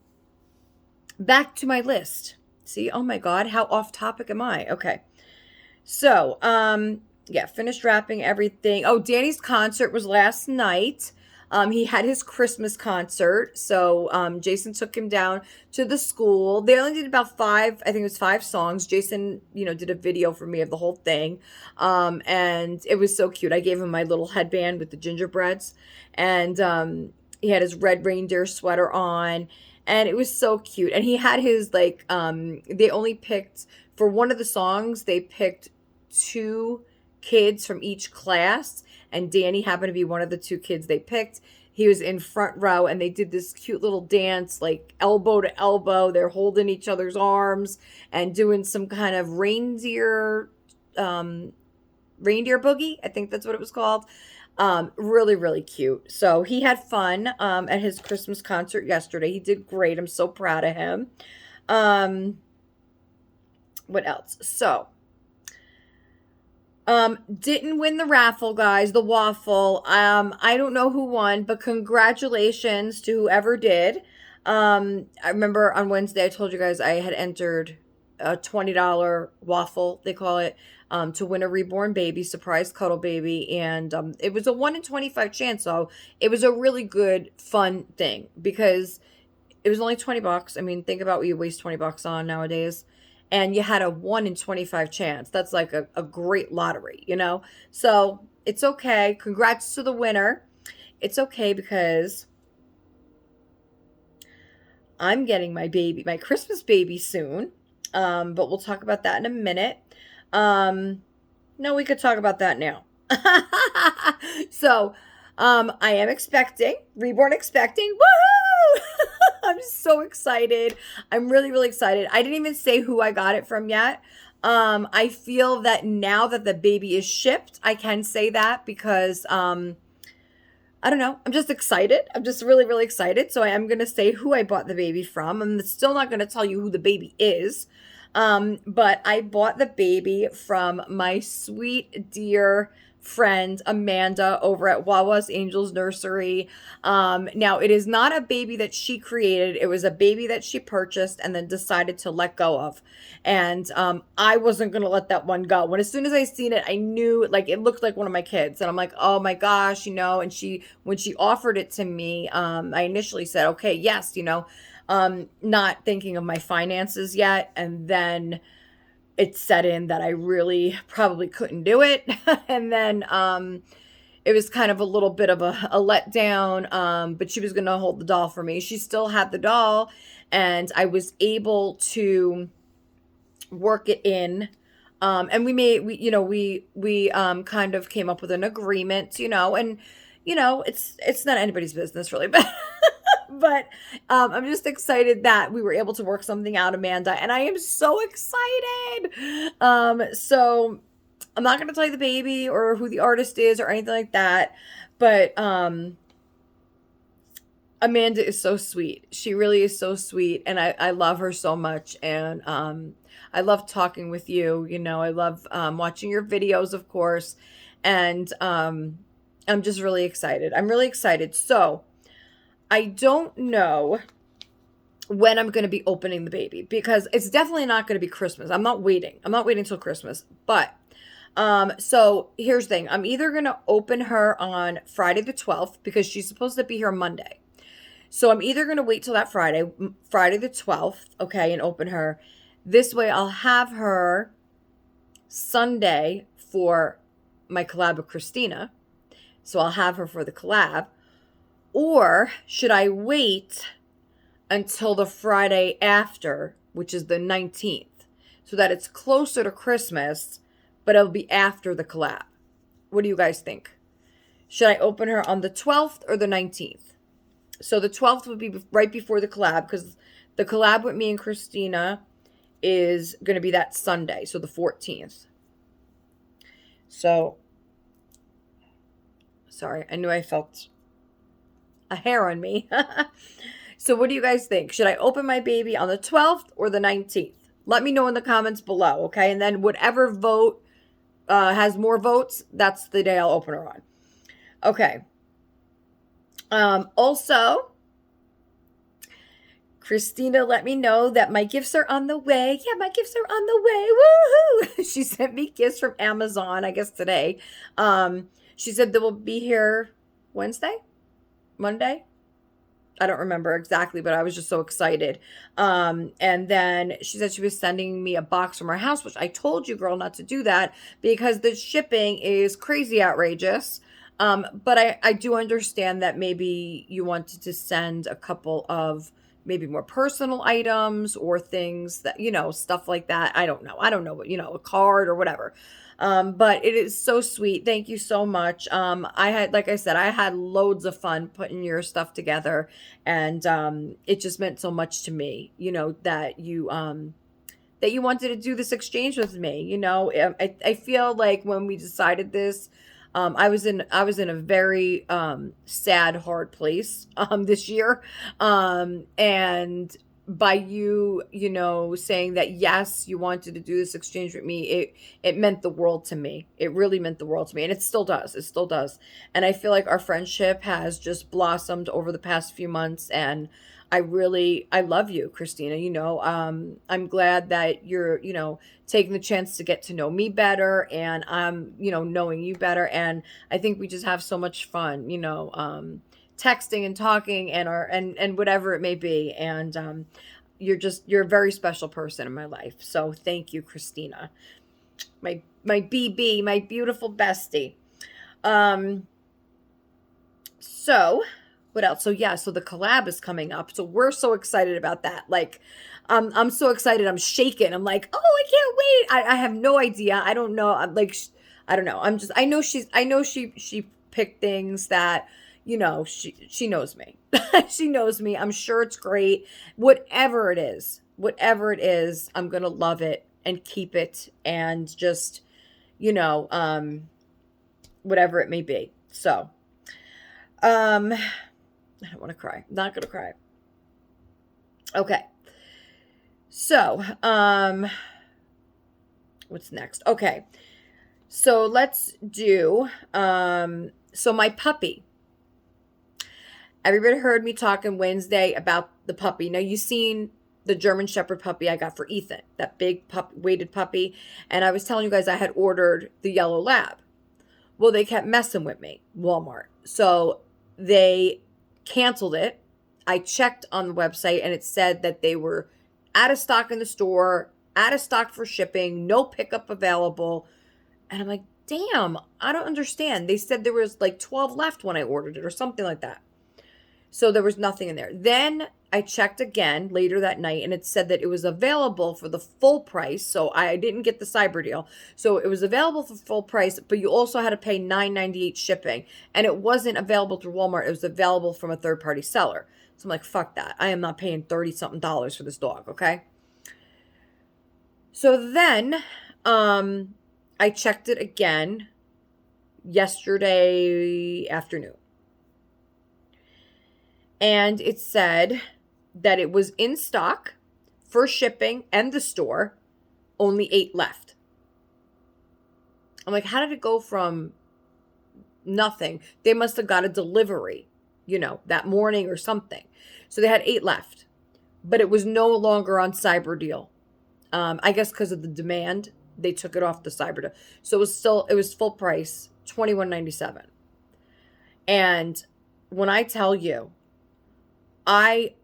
Back to my list. See, oh my God, how off topic am I? Okay. So, yeah, finished wrapping everything. Oh, Danny's concert was last night. He had his Christmas concert. So, Jason took him down to the school. They only did about 5, I think it was 5 songs. Jason, did a video for me of the whole thing. And it was so cute. I gave him my little headband with the gingerbreads, and, he had his red reindeer sweater on, and it was so cute. And he had his, like, they only picked, for one of the songs, they picked 2 kids from each class, and Danny happened to be one of the 2 kids they picked. He was in front row, and they did this cute little dance, like elbow to elbow. They're holding each other's arms and doing some kind of reindeer boogie. I think that's what it was called. Really, really cute. So he had fun at his Christmas concert yesterday. He did great. I'm so proud of him. What else? So, didn't win the raffle, guys, the waffle. I don't know who won, but congratulations to whoever did. I remember on Wednesday I told you guys I had entered a $20 waffle, they call it, to win a Reborn baby, surprise cuddle baby. And it was a 1 in 25 chance. So it was a really good, fun thing because it was only $20. I mean, think about what you waste $20 on nowadays. And you had a 1 in 25 chance. That's like a great lottery, So it's okay. Congrats to the winner. It's okay because I'm getting my Christmas baby soon. But we'll talk about that in a minute. No, we could talk about that now. So, I am expecting, Reborn expecting, woohoo! I'm so excited. I'm really, really excited. I didn't even say who I got it from yet. I feel that now that the baby is shipped, I can say that because, I don't know. I'm just excited. I'm just really, really excited. So I am going to say who I bought the baby from. I'm still not going to tell you who the baby is. But I bought the baby from my sweet, dear friend Amanda over at Wawa's Angels Nursery. Now it is not a baby that she created. It was a baby that she purchased and then decided to let go of. And I wasn't gonna let that one go. When as soon as I seen it, I knew like it looked like one of my kids. And I'm like, oh my gosh, and when she offered it to me, I initially said, okay, yes, not thinking of my finances yet. And then it set in that I really probably couldn't do it. And then it was kind of a little bit of a letdown. But she was going to hold the doll for me. She still had the doll, and I was able to work it in. And we kind of came up with an agreement, and it's not anybody's business really, but I'm just excited that we were able to work something out, Amanda, and I am so excited. So I'm not going to tell you the baby or who the artist is or anything like that, but Amanda is so sweet. She really is so sweet, and I love her so much, and I love talking with you. I love watching your videos, of course, and I'm just really excited. I'm really excited. So I don't know when I'm going to be opening the baby, because it's definitely not going to be Christmas. I'm not waiting till Christmas. But so here's the thing. I'm either going to open her on Friday the 12th, because she's supposed to be here Monday. So I'm either going to wait till that Friday the 12th, okay, and open her. This way I'll have her Sunday for my collab with Christina. So I'll have her for the collab. Or should I wait until the Friday after, which is the 19th, so that it's closer to Christmas, but it'll be after the collab? What do you guys think? Should I open her on the 12th or the 19th? So the 12th would be right before the collab, because the collab with me and Christina is going to be that Sunday, so the 14th. So, sorry, I knew I felt a hair on me. So what do you guys think? Should I open my baby on the 12th or the 19th? Let me know in the comments below, okay? And then whatever vote has more votes, that's the day I'll open her on. Okay. Also, Christina let me know that my gifts are on the way. Yeah, my gifts are on the way. Woohoo! She sent me gifts from Amazon, I guess today. She said they will be here Monday? I don't remember exactly, but I was just so excited. And then she said she was sending me a box from her house, which I told you, girl, not to do that because the shipping is crazy outrageous. But I do understand that maybe you wanted to send a couple of maybe more personal items or things that, stuff like that. I don't know. A card or whatever. But it is so sweet. Thank you so much. Like I said, I had loads of fun putting your stuff together, and it just meant so much to me, that you wanted to do this exchange with me. I feel like when we decided this, I was in a very sad, hard place this year, and by you saying that yes, you wanted to do this exchange with me, it meant the world to me. It really meant the world to me, and it still does. And I feel like our friendship has just blossomed over the past few months, and I love you, Christina. I'm glad that you're taking the chance to get to know me better, and I'm knowing you better, and I think we just have so much fun, texting and talking and whatever it may be. And you're a very special person in my life. So thank you, Christina. My BB, my beautiful bestie. So what else? So yeah, so the collab is coming up. So we're so excited about that. Like, I'm so excited. I'm shaking. I'm like, oh, I can't wait. I have no idea. I don't know. I'm like, I don't know. I know she picked things that, she knows me. She knows me. I'm sure it's great. Whatever it is, I'm going to love it and keep it and just, whatever it may be. So, I don't want to cry. Not going to cry. Okay. So, what's next? Okay. So let's do, so my puppy. Everybody heard me talking Wednesday about the puppy. Now you've seen the German Shepherd puppy I got for Ethan, that big weighted puppy. And I was telling you guys I had ordered the yellow lab. Well, they kept messing with me, Walmart. So they canceled it. I checked on the website and it said that they were out of stock in the store, out of stock for shipping, no pickup available. And I'm like, damn, I don't understand. They said there was like 12 left when I ordered it or something like that. So there was nothing in there. Then I checked again later that night and it said that it was available for the full price. So I didn't get the cyber deal. So it was available for full price, but you also had to pay $9.98 shipping. And it wasn't available through Walmart. It was available from a third-party seller. So I'm like, fuck that. I am not paying $30-something for this dog, okay? So then I checked it again yesterday afternoon. And it said that it was in stock for shipping and the store, only 8 left. I'm like, how did it go from nothing? They must have got a delivery, that morning or something. So they had 8 left, but it was no longer on cyber deal. I guess because of the demand, they took it off the cyber deal. So it was full price, $21.97. And when I tell you, I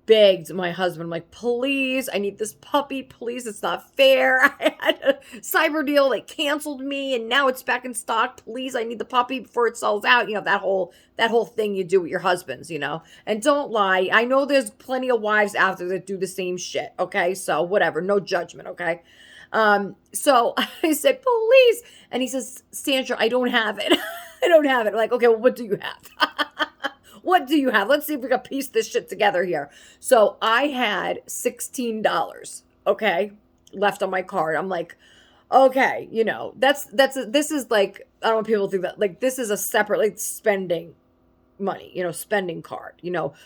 begged my husband, I'm like, please, I need this puppy. Please, it's not fair. I had a cyber deal. They canceled me and now it's back in stock. Please, I need the puppy before it sells out. That whole thing you do with your husbands, And don't lie. I know there's plenty of wives out there that do the same shit. Okay. So whatever. No judgment. Okay. So I said, please. And he says, Sandra, I don't have it. I don't have it. I'm like, okay, well, what do you have? What do you have? Let's see if we can piece this shit together here. So I had $16, okay, left on my card. I'm like, okay, this is like, I don't want people to think that, like, this is a separate, like, spending money, spending card.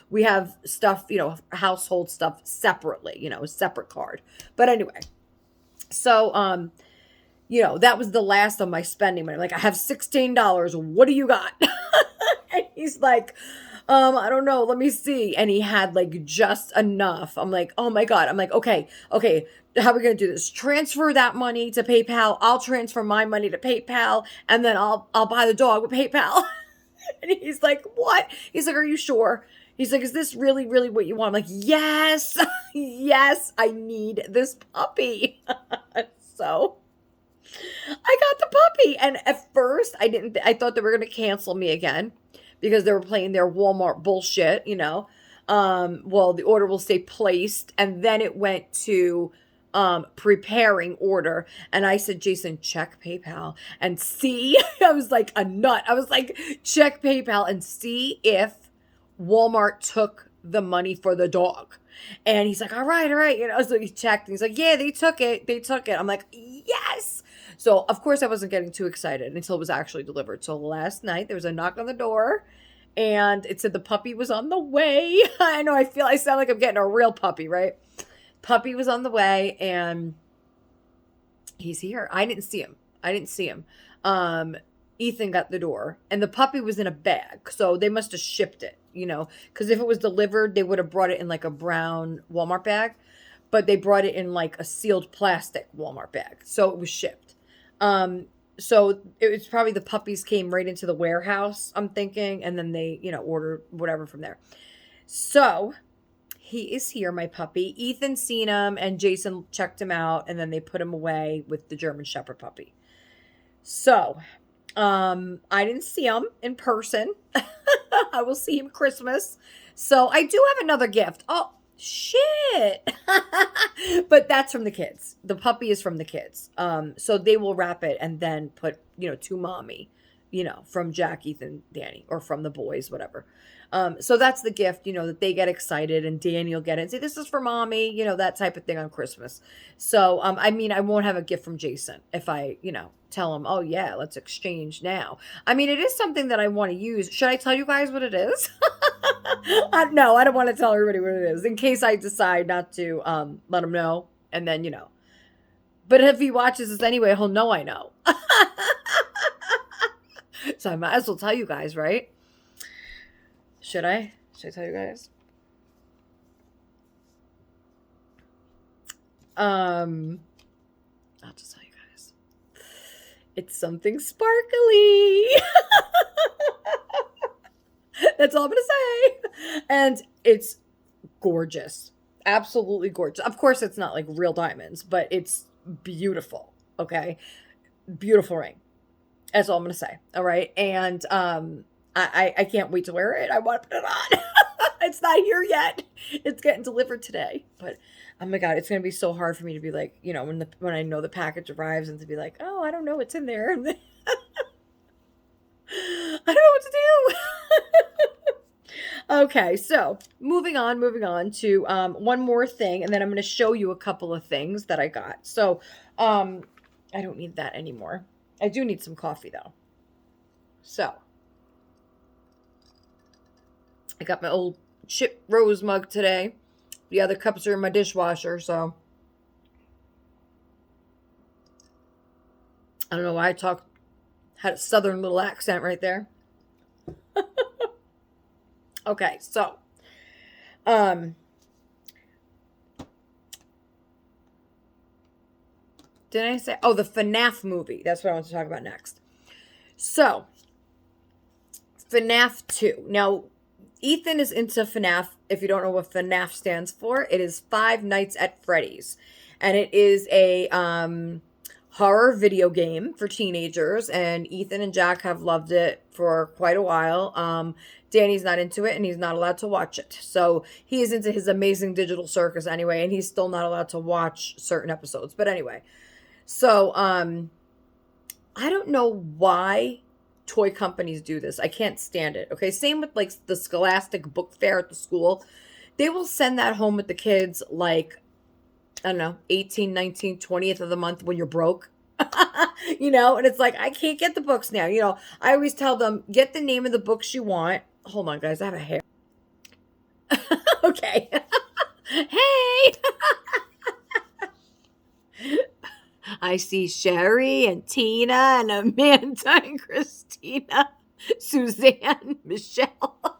We have stuff, household stuff separately, a separate card. But anyway, so, that was the last of my spending money. Like, I have $16. What do you got? And he's like, I don't know. Let me see. And he had like just enough. I'm like, oh my God. I'm like, okay. How are we going to do this? Transfer that money to PayPal. I'll transfer my money to PayPal. And then I'll buy the dog with PayPal. And he's like, what? He's like, are you sure? He's like, is this really, really what you want? I'm like, yes, yes, I need this puppy. So I got the puppy. And at first I thought they were going to cancel me again because they were playing their Walmart bullshit, well, the order will stay placed. And then it went to preparing order. And I said, Jason, check PayPal and see. I was like a nut. I was like, check PayPal and see if Walmart took the money for the dog. And he's like, all right. So he checked and he's like, yeah, they took it. I'm like, yes. So of course I wasn't getting too excited until it was actually delivered. So last night there was a knock on the door and it said the puppy was on the way. I know, I sound like I'm getting a real puppy, right? Puppy was on the way and he's here. I didn't see him. Ethan got the door and the puppy was in a bag. So they must have shipped it, because if it was delivered, they would have brought it in like a brown Walmart bag, but they brought it in like a sealed plastic Walmart bag. So it was shipped. So it was probably the puppies came right into the warehouse, I'm thinking, and then they, ordered whatever from there. So he is here, my puppy. Ethan seen him and Jason checked him out and then they put him away with the German Shepherd puppy. So, I didn't see him in person. I will see him Christmas. So I do have another gift. Oh, shit. But that's from the kids. The puppy is from the kids. So they will wrap it and then put, to mommy, from Jack, Ethan, Danny, or from the boys, whatever. So that's the gift, that they get excited and Danny will get it and say, this is for mommy, that type of thing on Christmas. So, I won't have a gift from Jason if I, tell him, oh yeah, let's exchange now. It is something that I want to use. Should I tell you guys what it is? No, I don't want to tell everybody what it is in case I decide not to, let him know. And then, but if he watches this anyway, he'll know I know. So I might as well tell you guys, right? Should I? Should I tell you guys? Um, I'll just tell you guys. It's something sparkly. That's all I'm gonna say. And it's gorgeous. Absolutely gorgeous. Of course, it's not like real diamonds, but it's beautiful. Okay. Beautiful ring. That's all I'm gonna say. All right. And I can't wait to wear it. I want to put it on. It's not here yet. It's getting delivered today. But oh my god, it's gonna be so hard for me to be like, when I know the package arrives and to be like, oh, I don't know what's in there. I don't know what to do. Okay, so moving on to one more thing, and then I'm going to show you a couple of things that I got. So I don't need that anymore. I do need some coffee though. So I got my old chip rose mug today. The other cups are in my dishwasher, so I don't know why had a southern little accent right there. Okay, so did I say? Oh, the FNAF movie. That's what I want to talk about next. So, FNAF 2. Now, Ethan is into FNAF. If you don't know what FNAF stands for, it is Five Nights at Freddy's. And it is a horror video game for teenagers. And Ethan and Jack have loved it for quite a while. Danny's not into it and he's not allowed to watch it. So he is into his amazing digital circus anyway, and he's still not allowed to watch certain episodes. But anyway, so I don't know why toy companies do this. I can't stand it. Okay, same with like the Scholastic book fair at the school. They will send that home with the kids like, I don't know, 18, 19, 20th of the month when you're broke. And it's like, I can't get the books now. I always tell them, get the name of the books you want. Hold on, guys, I have a hair. Okay. Hey! I see Sherry and Tina and Amanda and Christina, Suzanne, Michelle.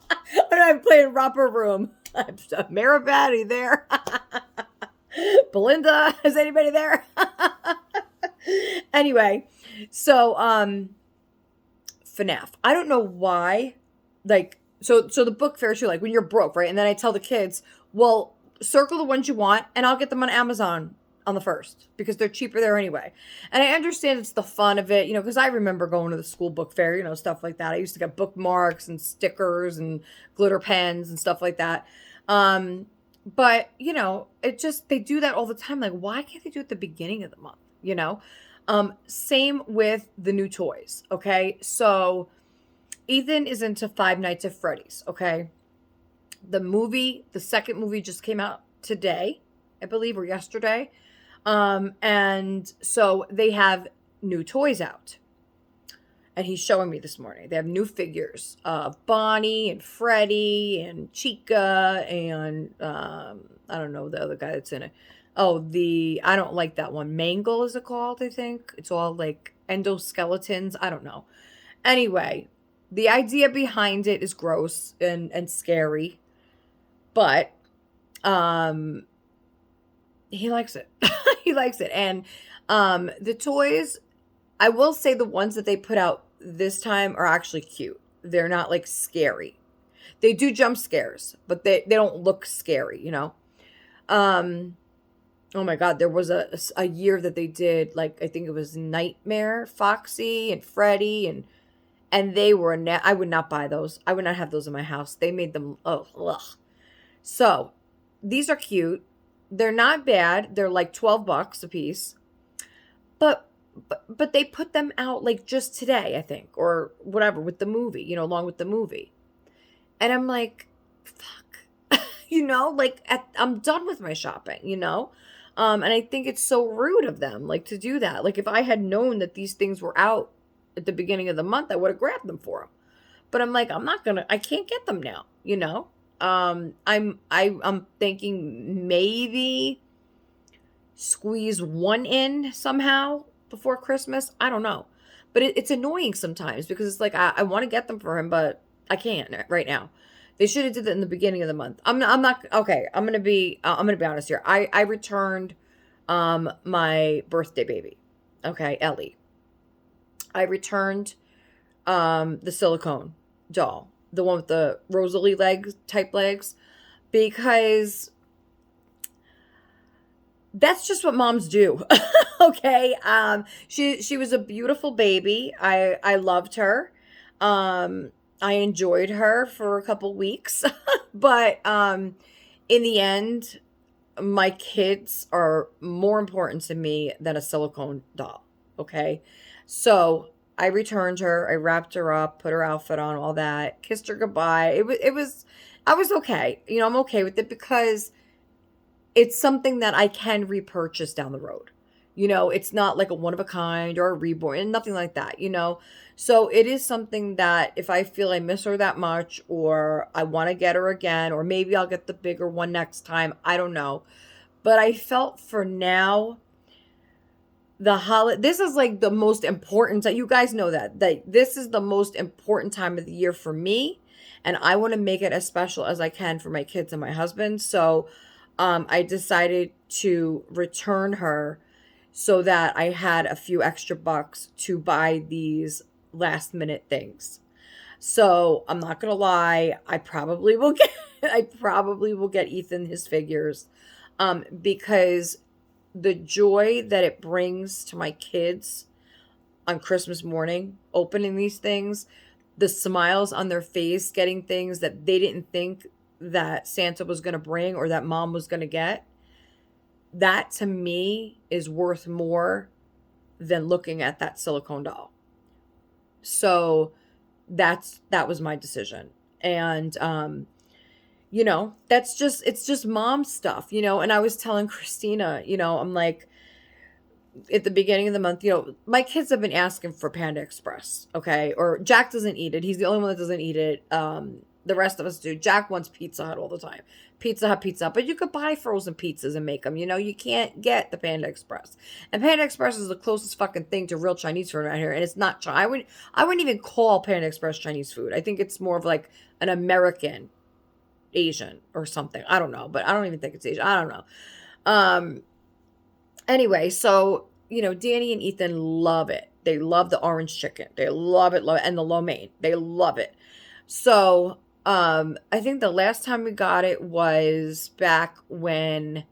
I'm playing Romper Room. I'm Maribel there. Belinda, is anybody there? Anyway, so FNAF. I don't know why. Like, so the book fair too, like when you're broke, right? And then I tell the kids, well, circle the ones you want and I'll get them on Amazon on the 1st because they're cheaper there anyway. And I understand it's the fun of it, because I remember going to the school book fair, stuff like that. I used to get bookmarks and stickers and glitter pens and stuff like that. But, it just, they do that all the time. Like, why can't they do it at the beginning of the month, Same with the new toys, okay? So Ethan is into Five Nights at Freddy's, okay? The second movie just came out today, I believe, or yesterday. And so they have new toys out. And he's showing me this morning. They have new figures. Bonnie and Freddy and Chica and I don't know the other guy that's in it. Oh, I don't like that one. Mangle is it called, I think. It's all like endoskeletons. I don't know. Anyway, the idea behind it is gross and scary. But he likes it. He likes it. And the toys, I will say the ones that they put out this time are actually cute. They're not like scary. They do jump scares, but they don't look scary, Oh my God, there was a year that they did, like, I think it was Nightmare, Foxy and Freddy, and they were, I would not buy those. I would not have those in my house. They made them, ugh. So, these are cute. They're not bad. They're like $12 a piece. But they put them out like just today, I think, or whatever, with the movie, along with the movie. And I'm like, fuck, I'm done with my shopping, and I think it's so rude of them, like, to do that. Like, if I had known that these things were out at the beginning of the month, I would have grabbed them for them. But I'm like, I can't get them now, I'm thinking maybe squeeze one in somehow before Christmas. I don't know. But it's annoying sometimes because it's like I want to get them for him, but I can't right now. They should have did that in the beginning of the month. I'm not okay. I'm gonna be honest here. I returned my birthday baby. Okay, Ellie. I returned the silicone doll, the one with the Rosalie legs type legs, because that's just what moms do. Okay. She was a beautiful baby. I loved her. I enjoyed her for a couple weeks. But in the end, my kids are more important to me than a silicone doll. Okay. So I returned her, I wrapped her up, put her outfit on, all that, kissed her goodbye. It was I was okay. I'm okay with it because it's something that I can repurchase down the road. It's not like a one of a kind or a reborn and nothing like that. So it is something that if I feel I miss her that much or I want to get her again, or maybe I'll get the bigger one next time. I don't know. But I felt for now, this is like the most important time. You guys know that this is the most important time of the year for me. And I want to make it as special as I can for my kids and my husband. So I decided to return her so that I had a few extra bucks to buy these last minute things. So I'm not gonna lie, I probably will get Ethan his figures, because the joy that it brings to my kids on Christmas morning, opening these things, the smiles on their face, getting things that they didn't think that Santa was going to bring or that mom was going to get, that to me is worth more than looking at that silicone doll. So that was my decision. And it's just mom stuff, and I was telling Christina, I'm like, at the beginning of the month, my kids have been asking for Panda Express, okay? Or Jack doesn't eat it. He's the only one that doesn't eat it. The rest of us do. Jack wants Pizza Hut all the time. Pizza Hut. But you could buy frozen pizzas and make them. You can't get the Panda Express. And Panda Express is the closest fucking thing to real Chinese food around here. And it's not Chinese. I wouldn't even call Panda Express Chinese food. I think it's more of like an American Asian or something. I don't know. But I don't even think it's Asian. I don't know. Anyway, so, Danny and Ethan love it. They love the orange chicken. They love it. And the lo mein. They love it. So, I think the last time we got it was back when,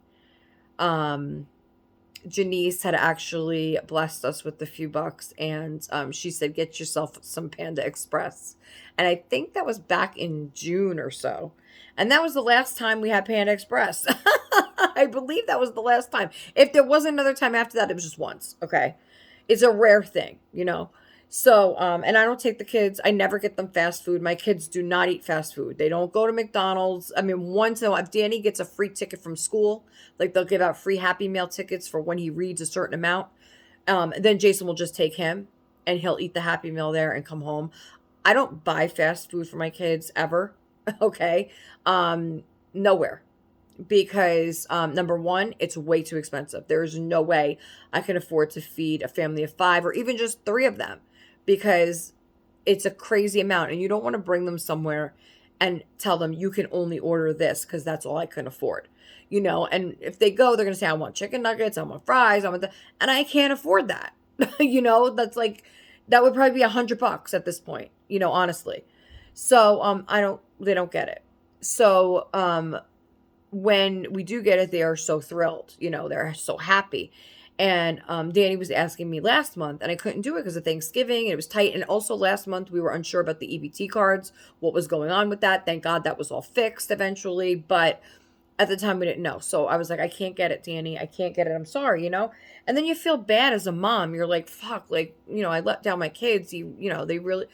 Jenice had actually blessed us with a few bucks and, she said, get yourself some Panda Express. And I think that was back in June or so. And that was the last time we had Panda Express. I believe that was the last time. If there was another time after that, it was just once. Okay. It's a rare thing. So, and I don't take the kids. I never get them fast food. My kids do not eat fast food. They don't go to McDonald's. I mean, once in a while, if Danny gets a free ticket from school, like they'll give out free Happy Meal tickets for when he reads a certain amount. Then Jason will just take him and he'll eat the Happy Meal there and come home. I don't buy fast food for my kids ever. Okay. Nowhere. Because number one, it's way too expensive. There's no way I can afford to feed a family of 5 or even just 3 of them, because it's a crazy amount and you don't want to bring them somewhere and tell them you can only order this because that's all I can afford. And if they go, they're going to say, I want chicken nuggets, I want fries, and I can't afford that. That's like, that would probably be $100 at this point, honestly. So they don't get it. So when we do get it, they are so thrilled, they're so happy. And Danny was asking me last month, and I couldn't do it because of Thanksgiving, and it was tight. And also last month, we were unsure about the EBT cards, what was going on with that. Thank God that was all fixed eventually. But at the time, we didn't know. So I was like, I can't get it, Danny. I can't get it. I'm sorry, And then you feel bad as a mom. You're like, fuck, like, I let down my kids. They really...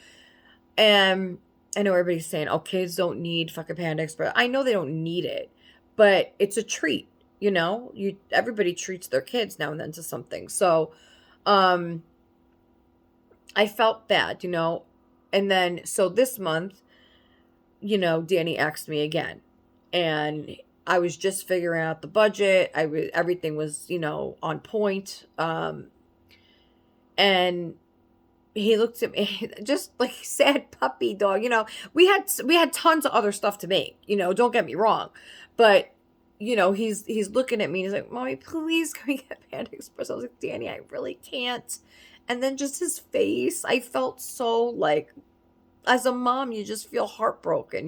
And I know everybody's saying, oh, kids don't need fucking Panda Express. I know they don't need it, but it's a treat. Everybody treats their kids now and then to something. So, I felt bad, and then, so this month, Danny asked me again, and I was just figuring out the budget. Everything was, on point. And he looked at me just like sad puppy dog. We had tons of other stuff to make. Don't get me wrong, but he's looking at me. And he's like, "Mommy, please can we get Panda Express?" I was like, "Danny, I really can't." And then just his face, I felt so like, as a mom, you just feel heartbroken.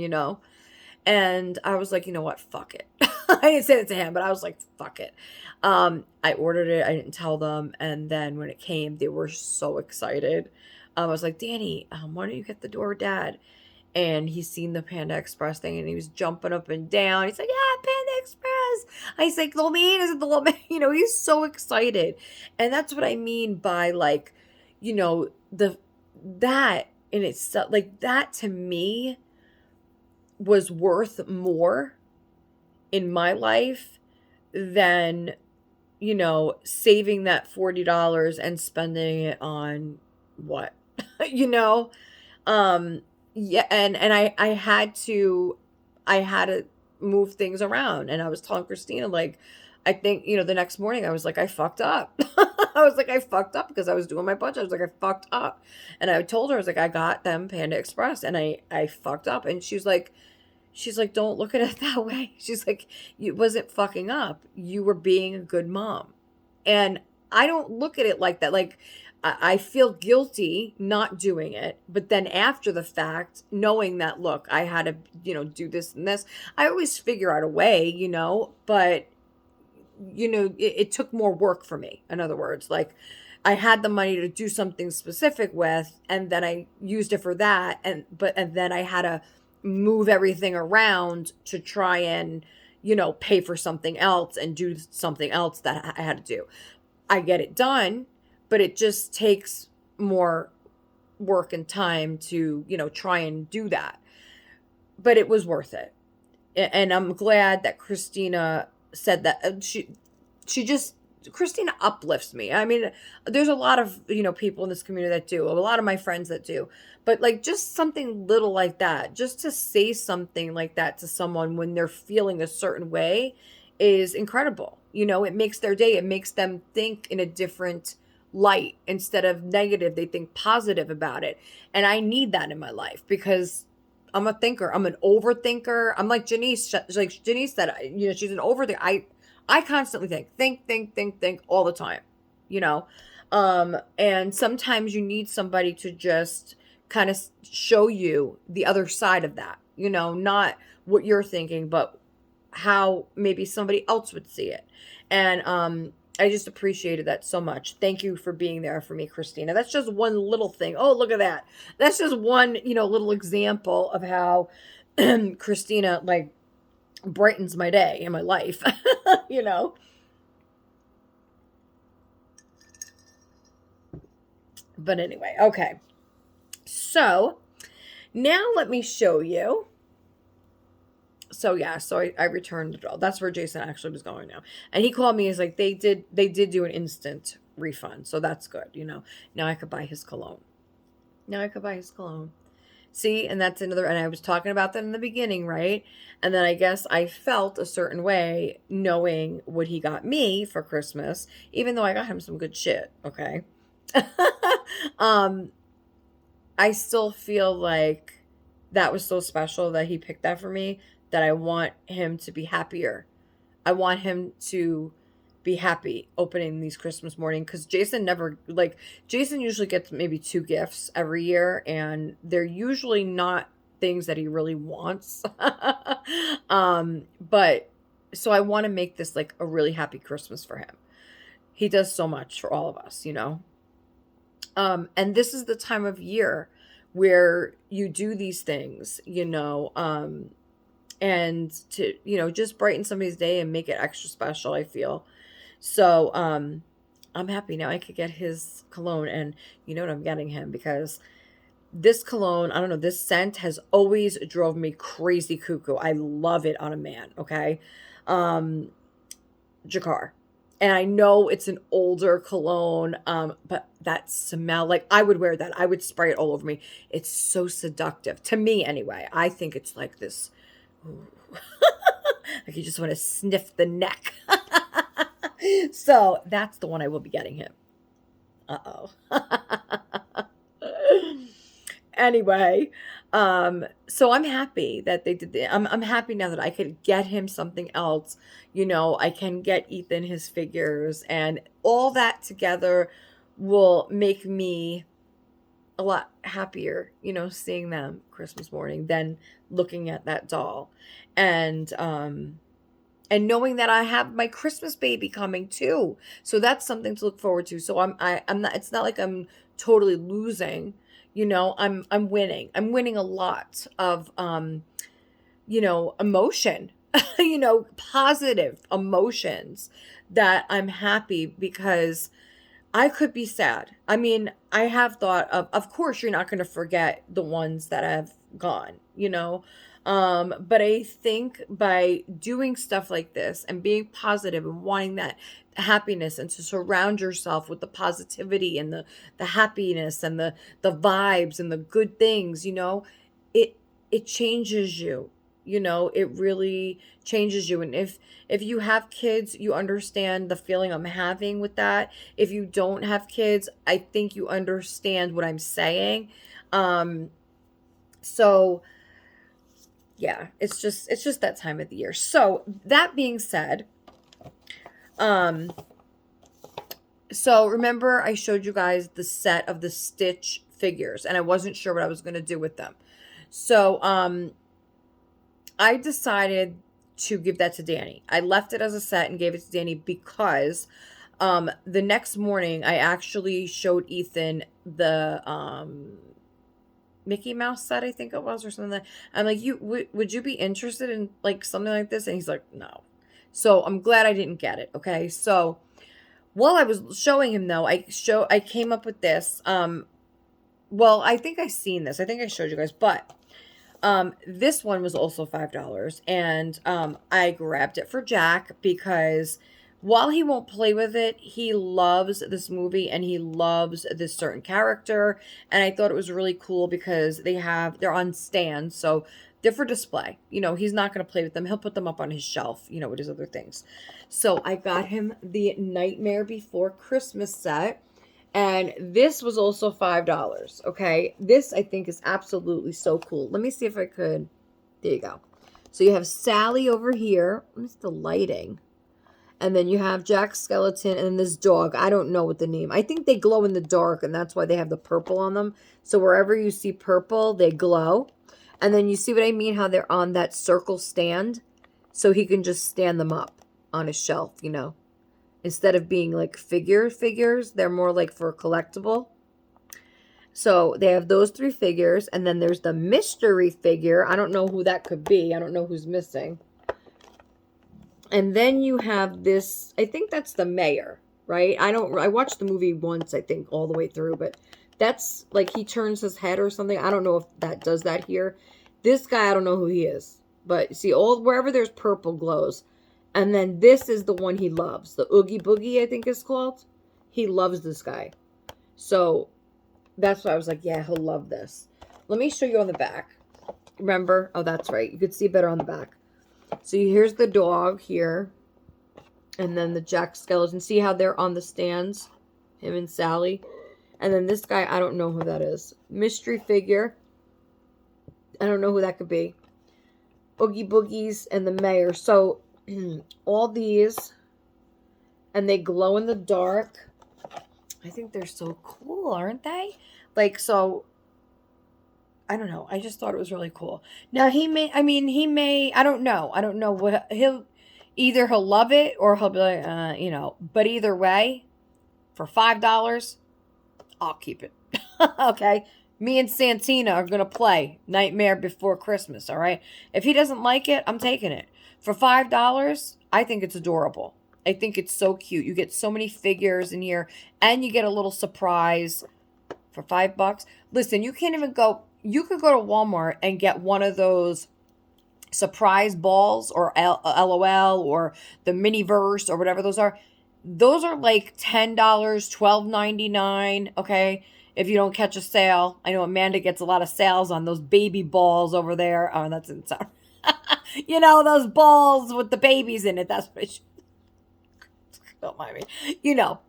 And I was like, you know what? Fuck it. I didn't say it to him, but I was like, fuck it. I ordered it. I didn't tell them. And then when it came, they were so excited. I was like, "Danny, why don't you get the door, Dad?" And he's seen the Panda Express thing and he was jumping up and down. He's like, "Yeah, Panda Express." I was like, "Little man, is it the little man?" He's so excited. And that's what I mean by like, the that in itself, like that to me was worth more in my life than, saving that $40 and spending it on what? you know? Yeah, and I had to move things around. And I was telling Christina, like, I think, the next morning I was like, I fucked up. I was like, I fucked up because I was doing my budget. I was like, I fucked up. And I told her, I was like, I got them Panda Express and I fucked up. And she's like, "Don't look at it that way." She's like, "You wasn't fucking up. You were being a good mom." And I don't look at it like that. Like, I feel guilty not doing it. But then after the fact, knowing that, look, I had to, do this and this, I always figure out a way, but, it took more work for me. In other words, like, I had the money to do something specific with, and then I used it for that. And then I had to move everything around to try and, pay for something else and do something else that I had to do. I get it done, but it just takes more work and time to, try and do that. But it was worth it. And I'm glad that Christina said that. Christina uplifts me. I mean, there's a lot of, people in this community that do, a lot of my friends that do, but like just something little like that, just to say something like that to someone when they're feeling a certain way is incredible. It makes their day. It makes them think in a different light. Instead of negative, they think positive about it. And I need that in my life because I'm a thinker. I'm an overthinker. I'm like Jenice. Like Jenice said, she's an overthinker. I constantly think all the time, you know? And sometimes you need somebody to just kind of show you the other side of that, not what you're thinking, but how maybe somebody else would see it. And, I just appreciated that so much. Thank you for being there for me, Christina. That's just one little thing. Oh, look at that. That's just one, little example of how Christina, like, brightens my day in my life, you know? But anyway, okay. So now let me show you. So yeah, so I returned it all. That's where Jason actually was going now. And he called me. He's like, they did do an instant refund. So that's good, Now I could buy his cologne. See, and that's another, and I was talking about that in the beginning, right? And then I guess I felt a certain way knowing what he got me for Christmas, even though I got him some good shit, okay? um, I still feel like that was so special that he picked that for me, that I want him to be happier. I want him to be happy opening these Christmas morning, because Jason usually gets maybe 2 gifts every year, and they're usually not things that he really wants. But so I want to make this like a really happy Christmas for him. He does so much for all of us, and this is the time of year where you do these things, and to, just brighten somebody's day and make it extra special, I feel. So, I'm happy now I could get his cologne, and you know what I'm getting him, because this cologne, I don't know, this scent has always drove me crazy cuckoo. I love it on a man, okay? Jakar. And I know it's an older cologne, but that smell, like I would wear that. I would spray it all over me. It's so seductive to me anyway. I think it's like this. Like you just want to sniff the neck. So that's the one I will be getting him. Uh-oh. Anyway, so I'm happy that they did I'm happy now that I could get him something else. I can get Ethan his figures, and all that together will make me a lot happier, seeing them Christmas morning than looking at that doll. And knowing that I have my Christmas baby coming too. So that's something to look forward to. So I'm not, it's not like I'm totally losing, I'm winning. I'm winning a lot of emotion, positive emotions, that I'm happy because I could be sad. I mean, I have thought of course, you're not going to forget the ones that have gone, but I think by doing stuff like this and being positive and wanting that happiness, and to surround yourself with the positivity and the happiness and the vibes and the good things, it it changes you. It really changes you. And if you have kids, you understand the feeling I'm having with that. If you don't have kids, I think you understand what I'm saying. So yeah, it's just that time of the year. So that being said, um so remember I showed you guys the set of the Stitch figures, and I wasn't sure what I was going to do with them. So I decided to give that to Danny. I left it as a set and gave it to Danny because the next morning I actually showed Ethan the Mickey Mouse set, I think it was, or something. I'm like, would you be interested in like something like this? And he's like, no. So I'm glad I didn't get it. Okay. So while I was showing him though, I came up with this. Well, I think I seen this. I think I showed you guys, but this one was also $5, and I grabbed it for Jack because while he won't play with it, he loves this movie and he loves this certain character, and I thought it was really cool because they're on stands, so they're for display. He's not going to play with them. He'll put them up on his shelf, with his other things. So I got him the Nightmare Before Christmas set. And this was also $5. Okay. This I think is absolutely so cool. Let me see if I could. There you go. So you have Sally over here. What's the lighting? And then you have Jack Skeleton and then this dog. I don't know what the name. I think they glow in the dark, and that's why they have the purple on them. So wherever you see purple, they glow. And then you see what I mean? How they're on that circle stand. So he can just stand them up on his shelf, Instead of being like figures, they're more like for a collectible. So they have those 3 figures, and then there's the mystery figure. I don't know who that could be. I don't know who's missing. And then you have this, I think that's the mayor, right? I watched the movie once, I think, all the way through, but that's like he turns his head or something. I don't know if that does that here. This guy, I don't know who he is. But see, wherever there's purple glows. And then this is the one he loves. The Oogie Boogie, I think it's called. He loves this guy. So that's why I was like, yeah, he'll love this. Let me show you on the back. Remember? Oh, that's right. You could see better on the back. So here's the dog here. And then the Jack Skeleton. See how they're on the stands? Him and Sally. And then this guy, I don't know who that is. Mystery figure. I don't know who that could be. Oogie Boogies and the mayor. So all these, and they glow in the dark. I think they're so cool, aren't they? Like, so I don't know. I just thought it was really cool. Now he may, I don't know. I don't know what he'll love it or he'll be like, but either way, for $5, I'll keep it. Okay. Me and Santina are going to play Nightmare Before Christmas. All right. If he doesn't like it, I'm taking it. For $5, I think it's adorable. I think it's so cute. You get so many figures in here, and you get a little surprise for $5. Listen, you can't even go. You could go to Walmart and get one of those surprise balls or LOL or the Miniverse or whatever those are. Those are like $10, $12.99. Okay. If you don't catch a sale. I know Amanda gets a lot of sales on those baby balls over there. Oh, that's insane. Those balls with the babies in it. That's what it should. Don't mind me.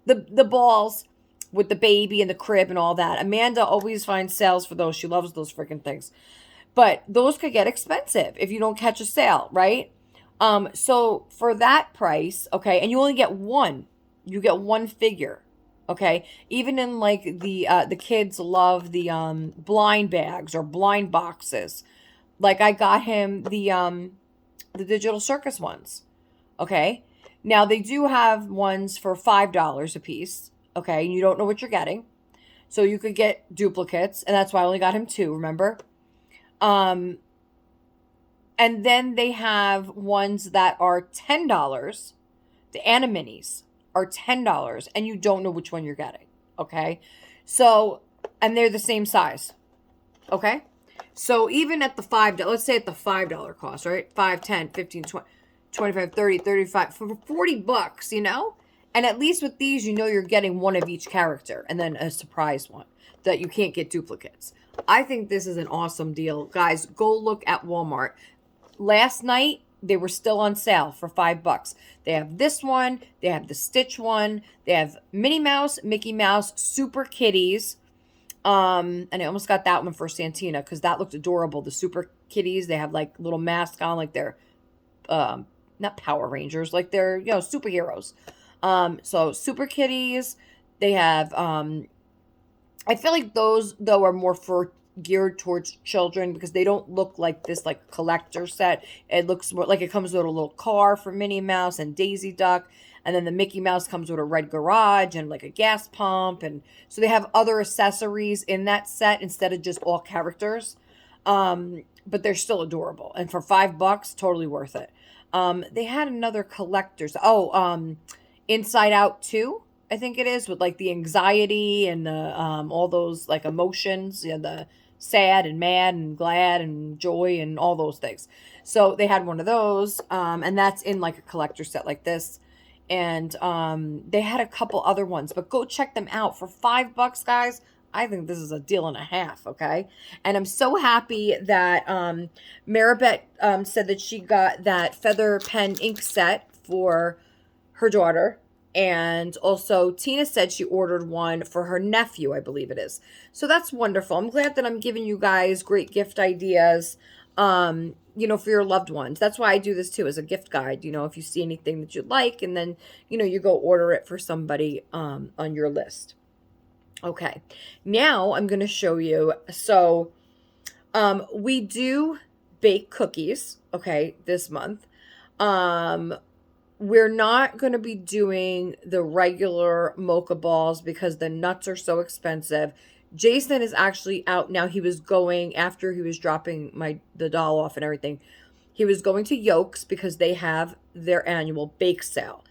The balls. with the baby and the crib and all that. Amanda always finds sales for those. She loves those freaking things. But those could get expensive if you don't catch a sale, right? So for that price, okay, and you only get one. You get one figure. Okay. Even in like the kids love the blind bags or blind boxes. Like I got him the digital circus ones. Okay. Now they do have ones for $5 a piece. Okay, and you don't know what you're getting. So you could get duplicates, and that's why I only got him two, remember? Um, and then they have ones that are $10. The Animini's are $10, and you don't know which one you're getting. Okay? So, and they're the same size. Okay? So even at the $5, let's say at the $5 cost, right? 5, 10, 15, 20, 25, 30, 35, for $40, you know? And at least with these, you know you're getting one of each character and then a surprise one that you can't get duplicates. I think this is an awesome deal. Guys, go look at Walmart. Last night, they were still on sale for $5. They have this one. They have the Stitch one. They have Minnie Mouse, Mickey Mouse, Super Kitties. And I almost got that one for Santina because that looked adorable. The Super Kitties, they have like little masks on like they're, not Power Rangers, like they're, you know, superheroes. So Super Kitties, they have, I feel like those though are more for geared towards children because they don't look like this like collector set. It looks more like it comes with a little car for Minnie Mouse and Daisy Duck. And then the Mickey Mouse comes with a red garage and like a gas pump. And so they have other accessories in that set instead of just all characters. But they're still adorable. And for $5, totally worth it. They had another collector's. Inside Out 2, I think it is, with like the anxiety and the all those like emotions, you know, the sad and mad and glad and joy and all those things. So they had one of those, and that's in like a collector set like this. And they had a couple other ones, but go check them out for $5, guys. I think this is a deal and a half, okay? And I'm so happy that Maribeth said that she got that feather pen ink set for her daughter. And also Tina said she ordered one for her nephew, I believe it is. So that's wonderful. I'm glad that I'm giving you guys great gift ideas, you know, for your loved ones. That's why I do this too as a gift guide. You know, if you see anything that you'd like and then, you know, you go order it for somebody on your list. Okay. Now I'm going to show you. So we do bake cookies, okay, this month. We're not going to be doing the regular mocha balls because the nuts are so expensive. Jason is actually out now. He was going after he was dropping the doll off and everything. He was going to Yolks because they have their annual bake sale.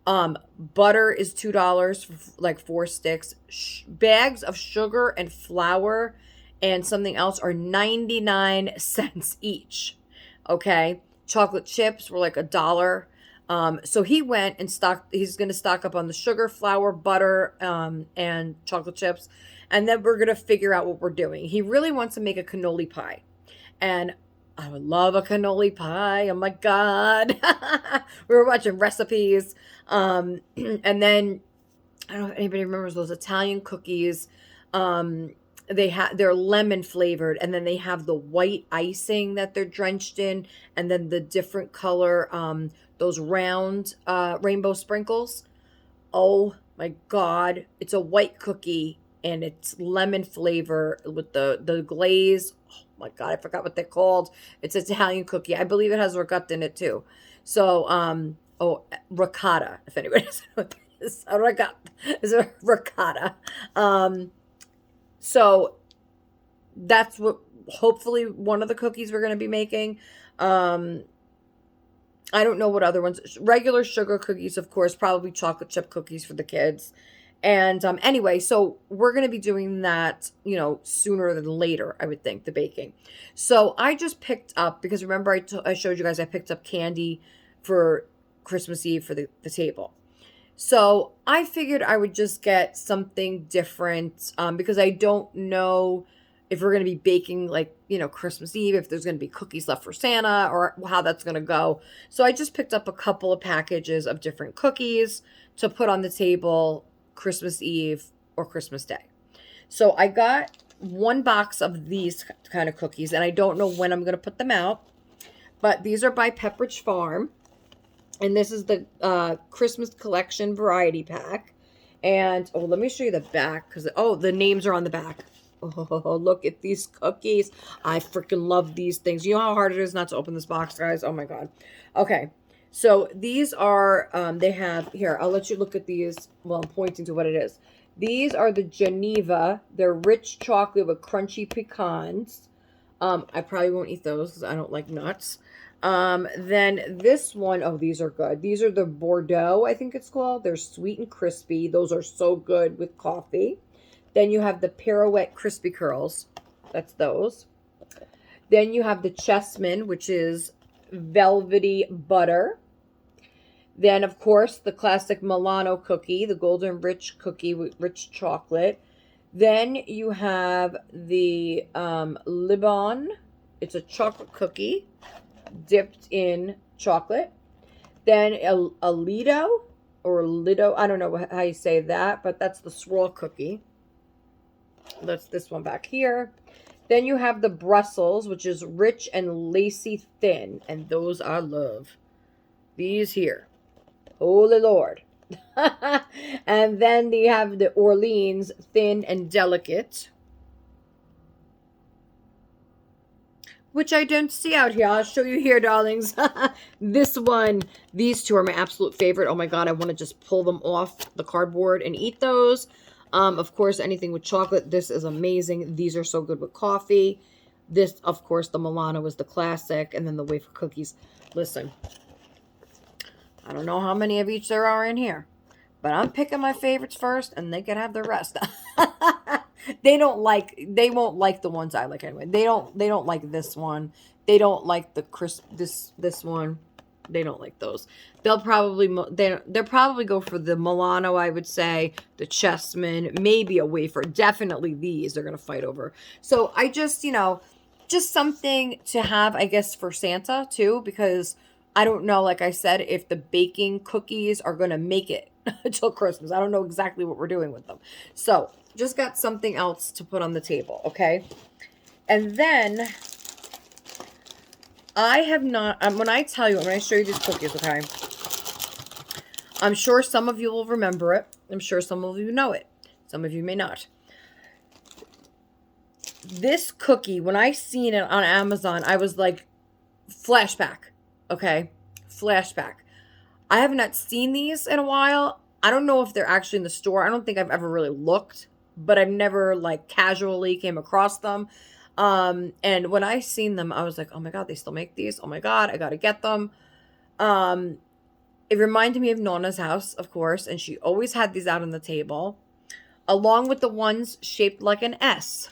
Butter is $2 for like 4 sticks. Bags of sugar and flour and something else are 99 cents each. Okay. Chocolate chips were like $1. So he went and he's going to stock up on the sugar, flour, butter, and chocolate chips. And then we're going to figure out what we're doing. He really wants to make a cannoli pie. And I would love a cannoli pie. Oh my God. We were watching recipes. And then I don't know if anybody remembers those Italian cookies. They're lemon flavored, and then they have the white icing that they're drenched in, and then the different color, those round rainbow sprinkles. Oh my God. It's a white cookie and it's lemon flavor with the glaze. Oh my God, I forgot what they're called. It's Italian cookie. I believe it has ricotta in it too. So, ricotta, if anybody doesn't know what that is. Is a ricotta. So that's what hopefully one of the cookies we're going to be making. I don't know what other ones. Regular sugar cookies, of course, probably chocolate chip cookies for the kids. And anyway, so we're going to be doing that, you know, sooner than later, I would think, the baking. So I just picked up, because remember I showed you guys I picked up candy for Christmas Eve for the table. So I figured I would just get something different because I don't know if we're going to be baking like, you know, Christmas Eve, if there's going to be cookies left for Santa or how that's going to go. So I just picked up a couple of packages of different cookies to put on the table Christmas Eve or Christmas Day. So I got one box of these kind of cookies, and I don't know when I'm going to put them out. But these are by Pepperidge Farm. And this is the Christmas Collection Variety Pack. And, oh, let me show you the back. Because, oh, the names are on the back. Oh, look at these cookies. I freaking love these things. You know how hard it is not to open this box, guys? Oh, my God. Okay. So, these are, they have, here, I'll let you look at these while I'm pointing to what it is. These are the Geneva. They're rich chocolate with crunchy pecans. I probably won't eat those because I don't like nuts. Then this one, oh, these are good. These are the Bordeaux, I think it's called. They're sweet and crispy. Those are so good with coffee. Then you have the Pirouette Crispy Curls. That's those. Then you have the Chessman, which is velvety butter. Then, of course, the classic Milano cookie, the golden rich cookie with rich chocolate. Then you have the Reborn. It's a chocolate cookie dipped in chocolate. Then a Lido or Lido. I don't know how you say that, but that's the swirl cookie. That's this one back here. Then you have the Brussels, which is rich and lacy thin. And those I love. These here. Holy Lord. And then you have the Orleans, thin and delicate, which I don't see out here. I'll show you here, darlings. This one, these two are my absolute favorite. Oh my God, I want to just pull them off the cardboard and eat those. Of course, anything with chocolate, this is amazing. These are so good with coffee. This, of course, the Milano is the classic, and then the wafer cookies. Listen, I don't know how many of each there are in here, but I'm picking my favorites first, and they can have the rest. They won't like the ones I like anyway. They don't like this one. They don't like the this one. They don't like those. They'll probably go for the Milano, I would say, the Chessman, maybe a wafer. Definitely these they're gonna fight over. So I just, just something to have, I guess, for Santa too, because I don't know, like I said, if the baking cookies are gonna make it until Christmas. I don't know exactly what we're doing with them. So just got something else to put on the table, okay? And then I have not, when I tell you, when I show you these cookies, okay, I'm sure some of you will remember it. I'm sure some of you know it. Some of you may not. This cookie, when I seen it on Amazon, I was like, flashback, okay? Flashback. I have not seen these in a while. I don't know if they're actually in the store. I don't think I've ever really looked, but I've never like casually came across them. And when I seen them, I was like, oh my God, they still make these. Oh my God, I got to get them. It reminded me of Nona's house, of course. And she always had these out on the table, along with the ones shaped like an S.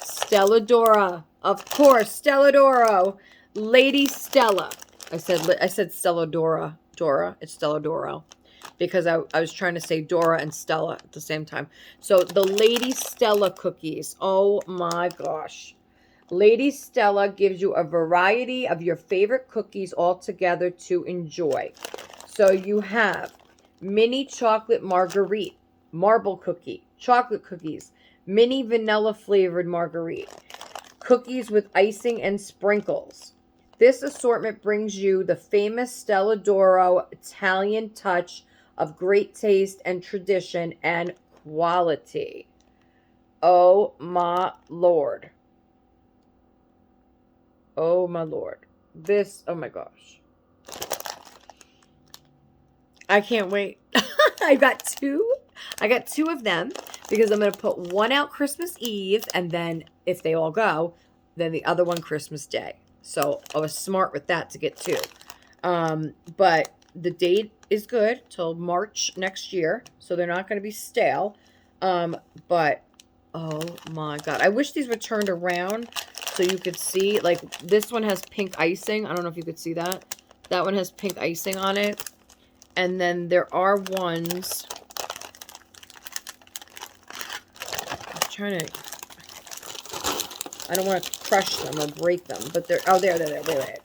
Stella Dora, of course, Stella Doro, Lady Stella. I said Stella Dora. It's Stella Doro. Because I was trying to say Dora and Stella at the same time. So the Lady Stella cookies. Oh my gosh. Lady Stella gives you a variety of your favorite cookies all together to enjoy. So you have mini chocolate marguerite, marble cookie, chocolate cookies, mini vanilla flavored marguerite, cookies with icing and sprinkles. This assortment brings you the famous Stella Doro Italian touch of great taste and tradition and quality. Oh my Lord. Oh my Lord. This, oh my gosh. I can't wait. I got two of them because I'm going to put one out Christmas Eve, and then if they all go, then the other one Christmas Day. So I was smart with that to get two. But the date is good till March next year, so they're not going to be stale. But oh my God, I wish these were turned around so you could see. Like this one has pink icing. I don't know if you could see that. That one has pink icing on it. And then there are ones. I'm trying to. I don't want to crush them or break them, but they're. Oh, there. Wait.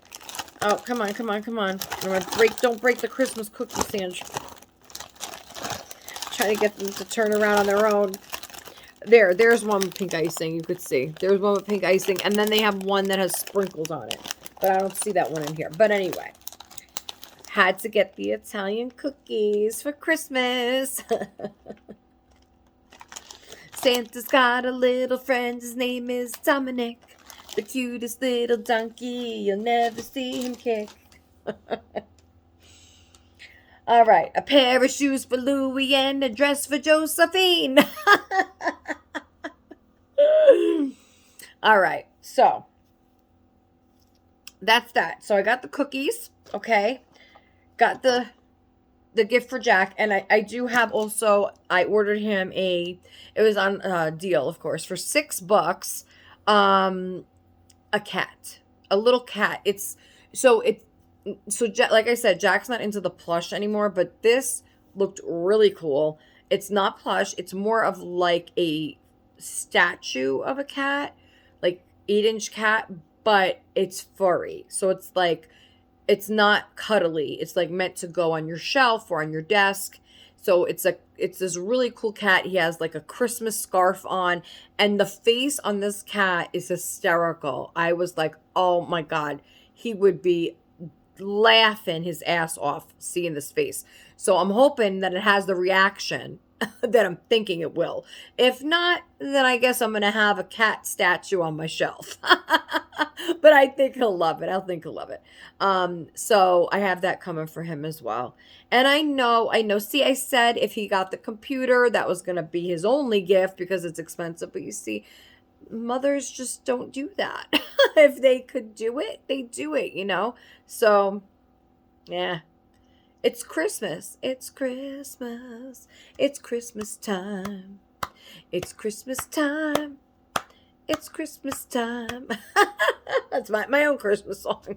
Oh, come on. I'm gonna break. Don't break the Christmas cookie sandwich. trying to get them to turn around on their own. There's one with pink icing. You could see. There's one with pink icing. And then they have one that has sprinkles on it. But I don't see that one in here. But anyway. Had to get the Italian cookies for Christmas. Santa's got a little friend. His name is Dominic. The cutest little donkey. You'll never see him kick. All right. A pair of shoes for Louie and a dress for Josephine. All right. So, that's that. So, I got the cookies. Okay. Got the gift for Jack. And I do have also, I ordered him it was on a deal, of course, for $6. A cat. A little cat. Like I said, Jack's not into the plush anymore, but this looked really cool. It's not plush. It's more of like a statue of a cat, like 8-inch cat, but it's furry. So it's like, it's not cuddly. It's like meant to go on your shelf or on your desk. So it's this really cool cat. He has like a Christmas scarf on, and the face on this cat is hysterical. I was like, oh my God, he would be laughing his ass off seeing this face. So I'm hoping that it has the reaction that I'm thinking it will. If not, then I guess I'm going to have a cat statue on my shelf. But I think he'll love it. I think he'll love it. So I have that coming for him as well. And I know. See, I said if he got the computer, that was going to be his only gift because it's expensive. But you see, mothers just don't do that. If they could do it, they do it, So, yeah. It's Christmas. It's Christmas. It's Christmas time. It's Christmas time. It's Christmas time. That's my own Christmas song.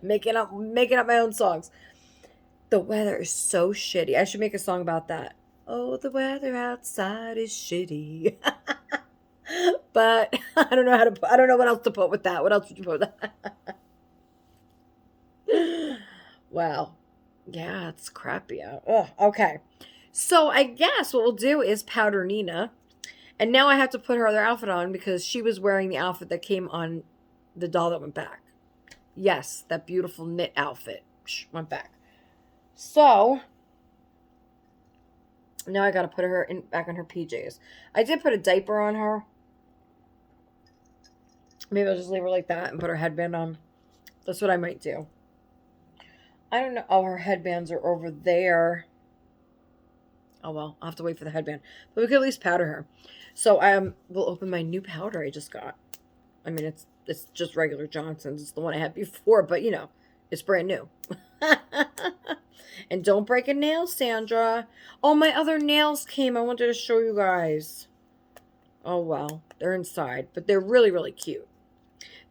making up my own songs. The weather is so shitty. I should make a song about that. Oh, the weather outside is shitty. But I don't know what else to put with that. What else would you put with that? Wow. Yeah, it's crappy out. Ugh, okay. So I guess what we'll do is powder Nina. And now I have to put her other outfit on because she was wearing the outfit that came on the doll that went back. Yes, that beautiful knit outfit went back. So now I got to put her back on her PJs. I did put a diaper on her. Maybe I'll just leave her like that and put her headband on. That's what I might do. I don't know. Oh, her headbands are over there. Oh, well, I'll have to wait for the headband. But we could at least powder her. So we'll open my new powder I just got. I mean, it's just regular Johnson's. It's the one I had before, but, it's brand new. And don't break a nail, Sandra. Oh, my other nails came. I wanted to show you guys. Oh, well, they're inside. But they're really, really cute.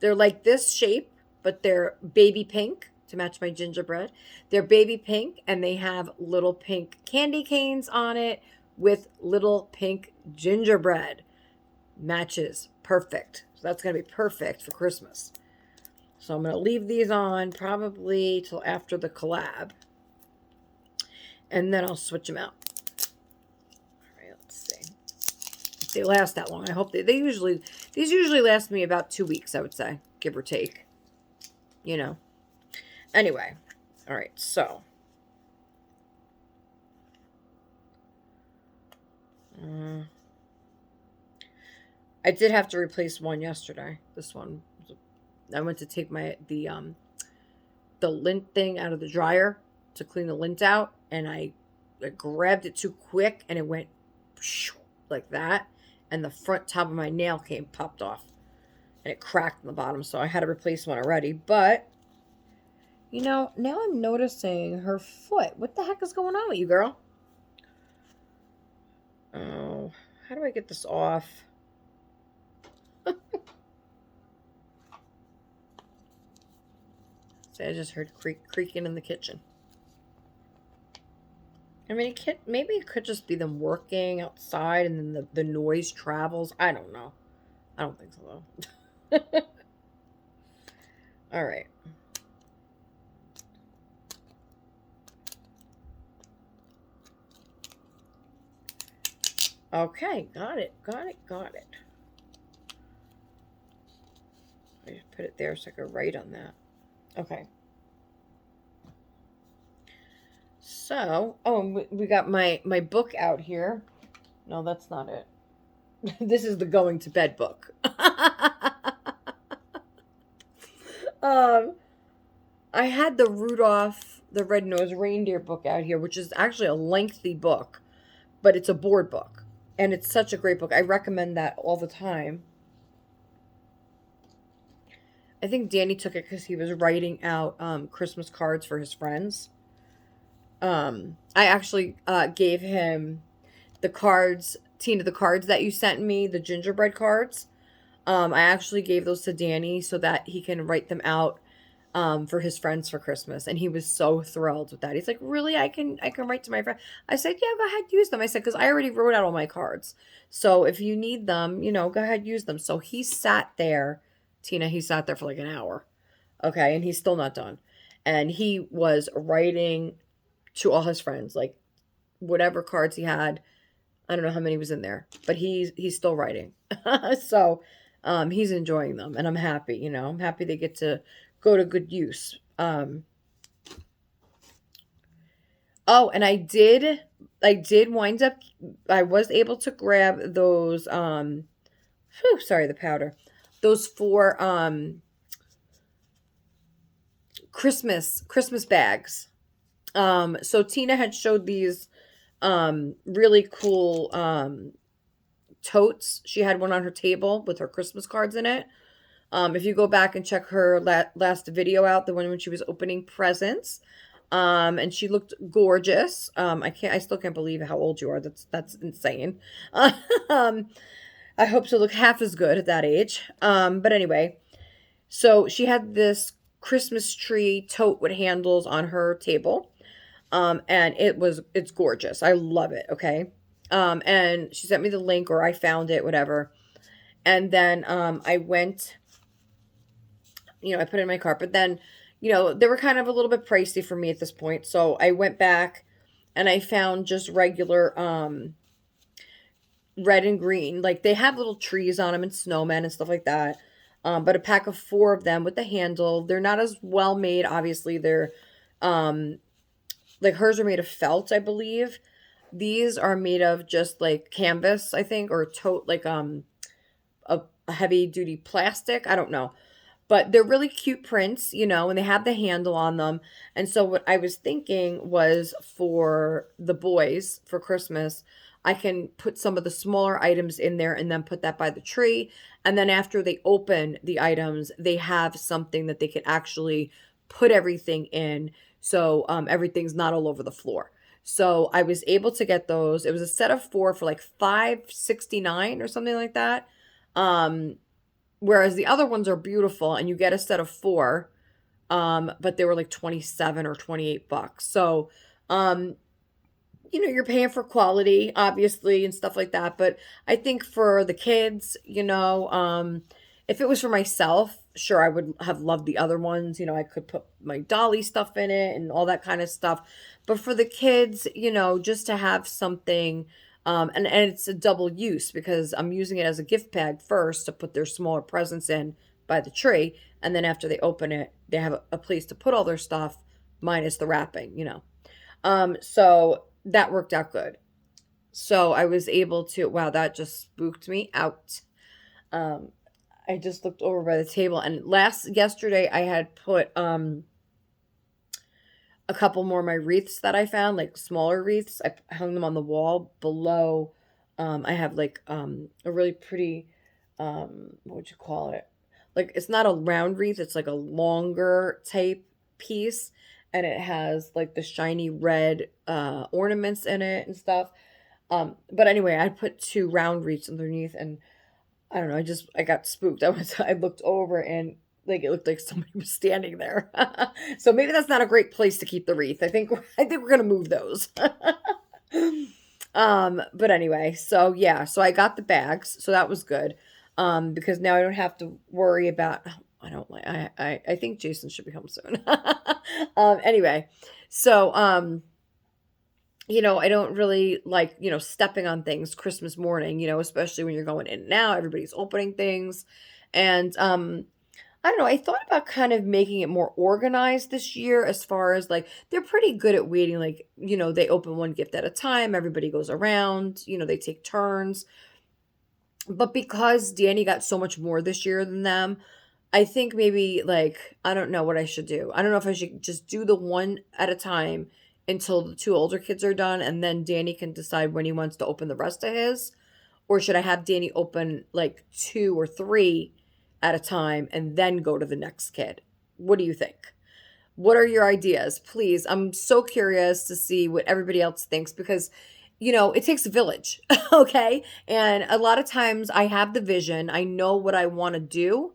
They're like this shape, but they're baby pink. To match my gingerbread. They're baby pink, and they have little pink candy canes on it with little pink gingerbread. Matches. Perfect. So that's going to be perfect for Christmas. So I'm going to leave these on probably till after the collab. And then I'll switch them out. All right, let's see. If they last that long. I hope these usually last me about 2 weeks, I would say, give or take. Anyway, all right, so. I did have to replace one yesterday. This one. I went to take the lint thing out of the dryer to clean the lint out, and I grabbed it too quick, and it went like that, and the front top of my nail popped off, and it cracked in the bottom, so I had to replace one already, but... now I'm noticing her foot. What the heck is going on with you, girl? Oh, how do I get this off? See, I just heard creaking in the kitchen. I mean, maybe it could just be them working outside and then the noise travels. I don't know. I don't think so, though. All right. Okay, got it, got it, got it. I just put it there so I could write on that. Okay. So, oh, we got my book out here. No, that's not it. This is the going to bed book. um, I had the Rudolph the Red-Nosed Reindeer book out here, which is actually a lengthy book, but it's a board book. And it's such a great book. I recommend that all the time. I think Danny took it because he was writing out Christmas cards for his friends. I actually gave him the cards, Tina, the cards that you sent me, the gingerbread cards. I actually gave those to Danny so that he can write them out for his friends for Christmas, and he was so thrilled with that. He's like, "Really? I can write to my friend." I said, "Yeah, go ahead, use them." I said, "Because I already wrote out all my cards, so if you need them, go ahead, use them." So he sat there, Tina. He sat there for like an hour, okay, and he's still not done, and he was writing to all his friends, like whatever cards he had. I don't know how many was in there, but he's still writing. So he's enjoying them, and I'm happy. I'm happy they get to go to good use. Oh, and I did wind up. I was able to grab those. Sorry, the powder. Those four Christmas bags. So Tina had showed these really cool totes. She had one on her table with her Christmas cards in it. If you go back and check her last video out, the one when she was opening presents, and she looked gorgeous. I still can't believe how old you are. That's insane. um, I hope to look half as good at that age. But anyway, so she had this Christmas tree tote with handles on her table. And it's gorgeous. I love it. Okay. And she sent me the link, or I found it, whatever. And then, I went, I put it in my cart, but then, they were kind of a little bit pricey for me at this point. So I went back and I found just regular, red and green. Like they have little trees on them and snowmen and stuff like that. But a pack of four of them with the handle. They're not as well made. Obviously, they're, um, like hers are made of felt, I believe. These are made of just like canvas, I think, or tote like a heavy duty plastic. I don't know. But they're really cute prints, and they have the handle on them. And so what I was thinking was for the boys for Christmas, I can put some of the smaller items in there and then put that by the tree. And then after they open the items, they have something that they can actually put everything in. So everything's not all over the floor. So I was able to get those. It was a set of four for like $5.69 or something like that. Um, Whereas the other ones are beautiful and you get a set of four, but they were like 27 or $28. So, um, you're paying for quality, obviously, and stuff like that. But I think for the kids, if it was for myself, sure, I would have loved the other ones. I could put my dolly stuff in it and all that kind of stuff. But for the kids, just to have something, and it's a double use because I'm using it as a gift bag first to put their smaller presents in by the tree. And then after they open it, they have a place to put all their stuff, minus the wrapping. So that worked out good. So I was able to, wow, that just spooked me out. Um, I just looked over by the table and yesterday I had put a couple more of my wreaths that I found, like smaller wreaths. I hung them on the wall below. I have like a really pretty what would you call it? Like it's not a round wreath, it's like a longer type piece and it has like the shiny red ornaments in it and stuff. But anyway, I put two round wreaths underneath and I don't know, I got spooked. I looked over and like it looked like somebody was standing there. So maybe that's not a great place to keep the wreath. I think we're gonna move those. But anyway, so yeah, so I got the bags, so that was good. Because now I don't have to worry about I don't like I think Jason should be home soon. Anyway, so I don't really like, stepping on things Christmas morning, especially when you're going in and out, everybody's opening things. And I don't know, I thought about kind of making it more organized this year as far as like they're pretty good at waiting, like, they open one gift at a time, everybody goes around, they take turns. But because Danny got so much more this year than them, I think maybe like I don't know what I should do. I don't know if I should just do the one at a time until the two older kids are done and then Danny can decide when he wants to open the rest of his, or should I have Danny open like two or three at a time and then go to the next kid? What do you think? What are your ideas? Please, I'm so curious to see what everybody else thinks because, it takes a village, okay? And a lot of times I have the vision, I know what I want to do,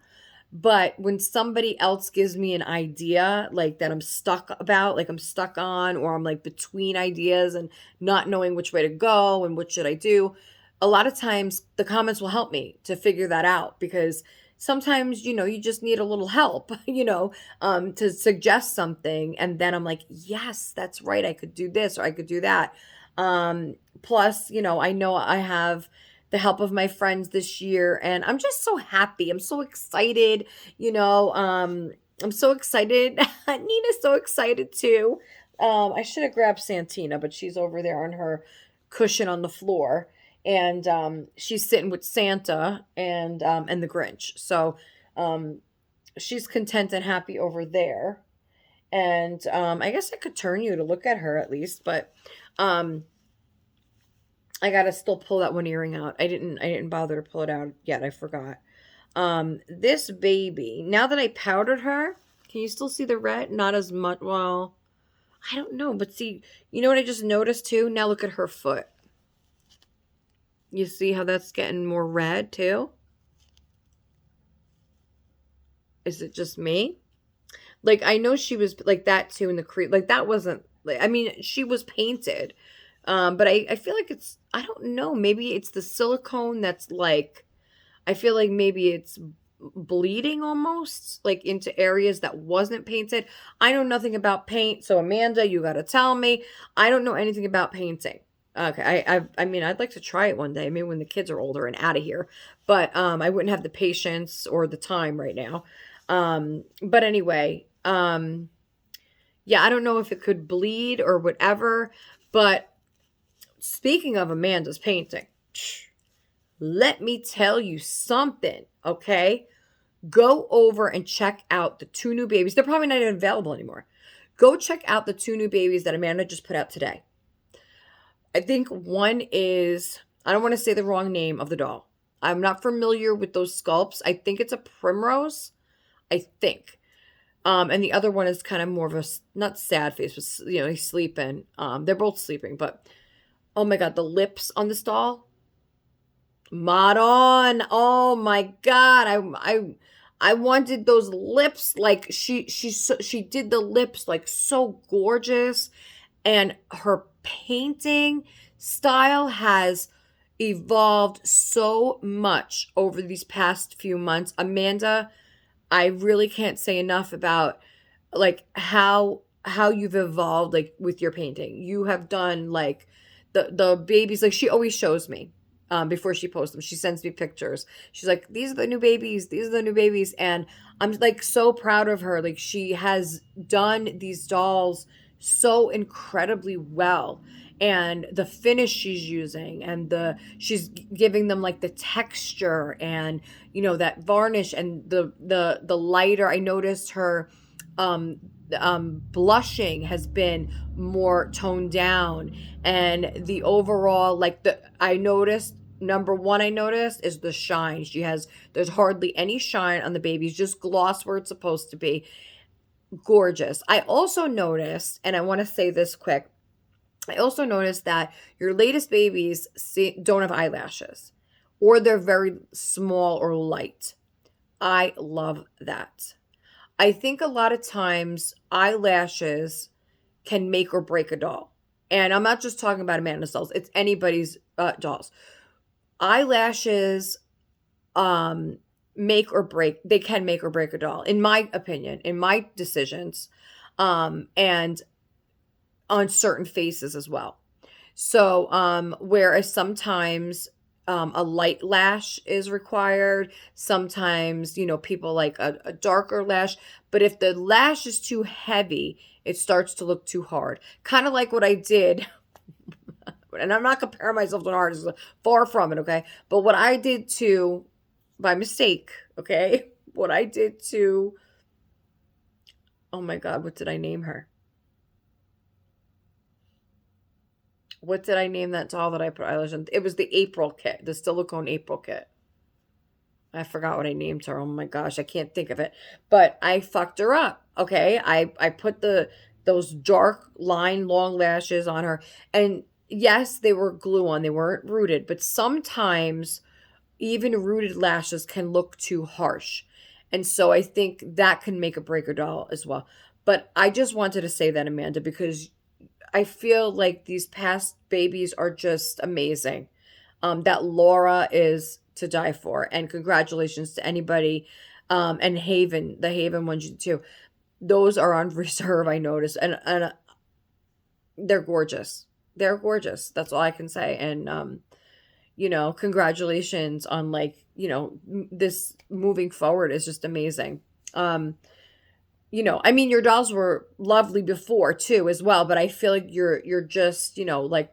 but when somebody else gives me an idea like that I'm stuck about, like I'm stuck on, or I'm like between ideas and not knowing which way to go and what should I do, a lot of times the comments will help me to figure that out because sometimes, you just need a little help, to suggest something. And then I'm like, yes, that's right. I could do this or I could do that. Plus, I know I have the help of my friends this year and I'm just so happy. I'm so excited, I'm so excited. Nina's so excited too. I should have grabbed Santina, but she's over there on her cushion on the floor and she's sitting with Santa and the Grinch. So she's content and happy over there. And I guess I could turn you to look at her at least, but um I gotta still pull that one earring out. I didn't bother to pull it out yet. I forgot. This baby, now that I powdered her, can you still see the red? Not as much. Well, I don't know, but see, you know what I just noticed too? Now look at her foot. You see how that's getting more red too? Is it just me? Like I know she was like that too in the creep. Like that wasn't like I mean she was painted, but I feel like I don't know, maybe it's the silicone that's like I feel like maybe it's bleeding almost like into areas that wasn't painted. I know nothing about paint, so Amanda, you got to tell me. I don't know anything about painting. Okay, I mean I'd like to try it one day, maybe when the kids are older and out of here. But I wouldn't have the patience or the time right now. But anyway, yeah, I don't know if it could bleed or whatever, but speaking of Amanda's painting, let me tell you something, okay? Go over and check out the two new babies. They're probably not even available anymore. Go check out the two new babies that Amanda just put out today. I think one is, I don't want to say the wrong name of the doll. I'm not familiar with those sculpts. I think it's a primrose. I think. And the other one is kind of more of a, not sad face, but, he's sleeping. They're both sleeping, but oh my God, the lips on this doll. Madon. Oh my God. I wanted those lips. Like she did the lips like so gorgeous. And her painting style has evolved so much over these past few months. Amanda, I really can't say enough about like how you've evolved like with your painting. You have done like the babies, like she always shows me before she posts them. She sends me pictures. She's like, these are the new babies, these are the new babies. And I'm like so proud of her. Like she has done these dolls so incredibly well. And the finish she's using and she's giving them like the texture and that varnish and the lighter. I noticed her blushing has been more toned down, and the overall like the I noticed number one I noticed is the shine. There's hardly any shine on the babies, just gloss where it's supposed to be. Gorgeous. I also noticed, and I want to say this quick, I also noticed that your latest babies don't have eyelashes, or they're very small or light. I love that. I think a lot of times eyelashes can make or break a doll. And I'm not just talking about Amanda's dolls, it's anybody's dolls. Eyelashes they can make or break a doll, in my opinion, in my decisions, and on certain faces as well. So, whereas sometimes a light lash is required, sometimes, people like a darker lash. But if the lash is too heavy, it starts to look too hard. Kind of like what I did. And I'm not comparing myself to an artist, far from it, okay? But what I did to, by mistake, okay? What I did to, oh my God, what did I name her? What did I name that doll that I put eyelash on? It was the April kit, the silicone April kit. I forgot what I named her. Oh my gosh, I can't think of it. But I fucked her up. Okay. I put those dark line long lashes on her. And yes, they were glue on. They weren't rooted, but sometimes even rooted lashes can look too harsh. And so I think that can make a break a doll as well. But I just wanted to say that, Amanda, because I feel like these past babies are just amazing. That Laura is to die for, and congratulations to anybody. And Haven, the Haven ones too. Those are on reserve. I noticed, and they're gorgeous. They're gorgeous. That's all I can say. And congratulations on, like, this moving forward is just amazing. I mean, your dolls were lovely before too as well, but I feel like you're just, like,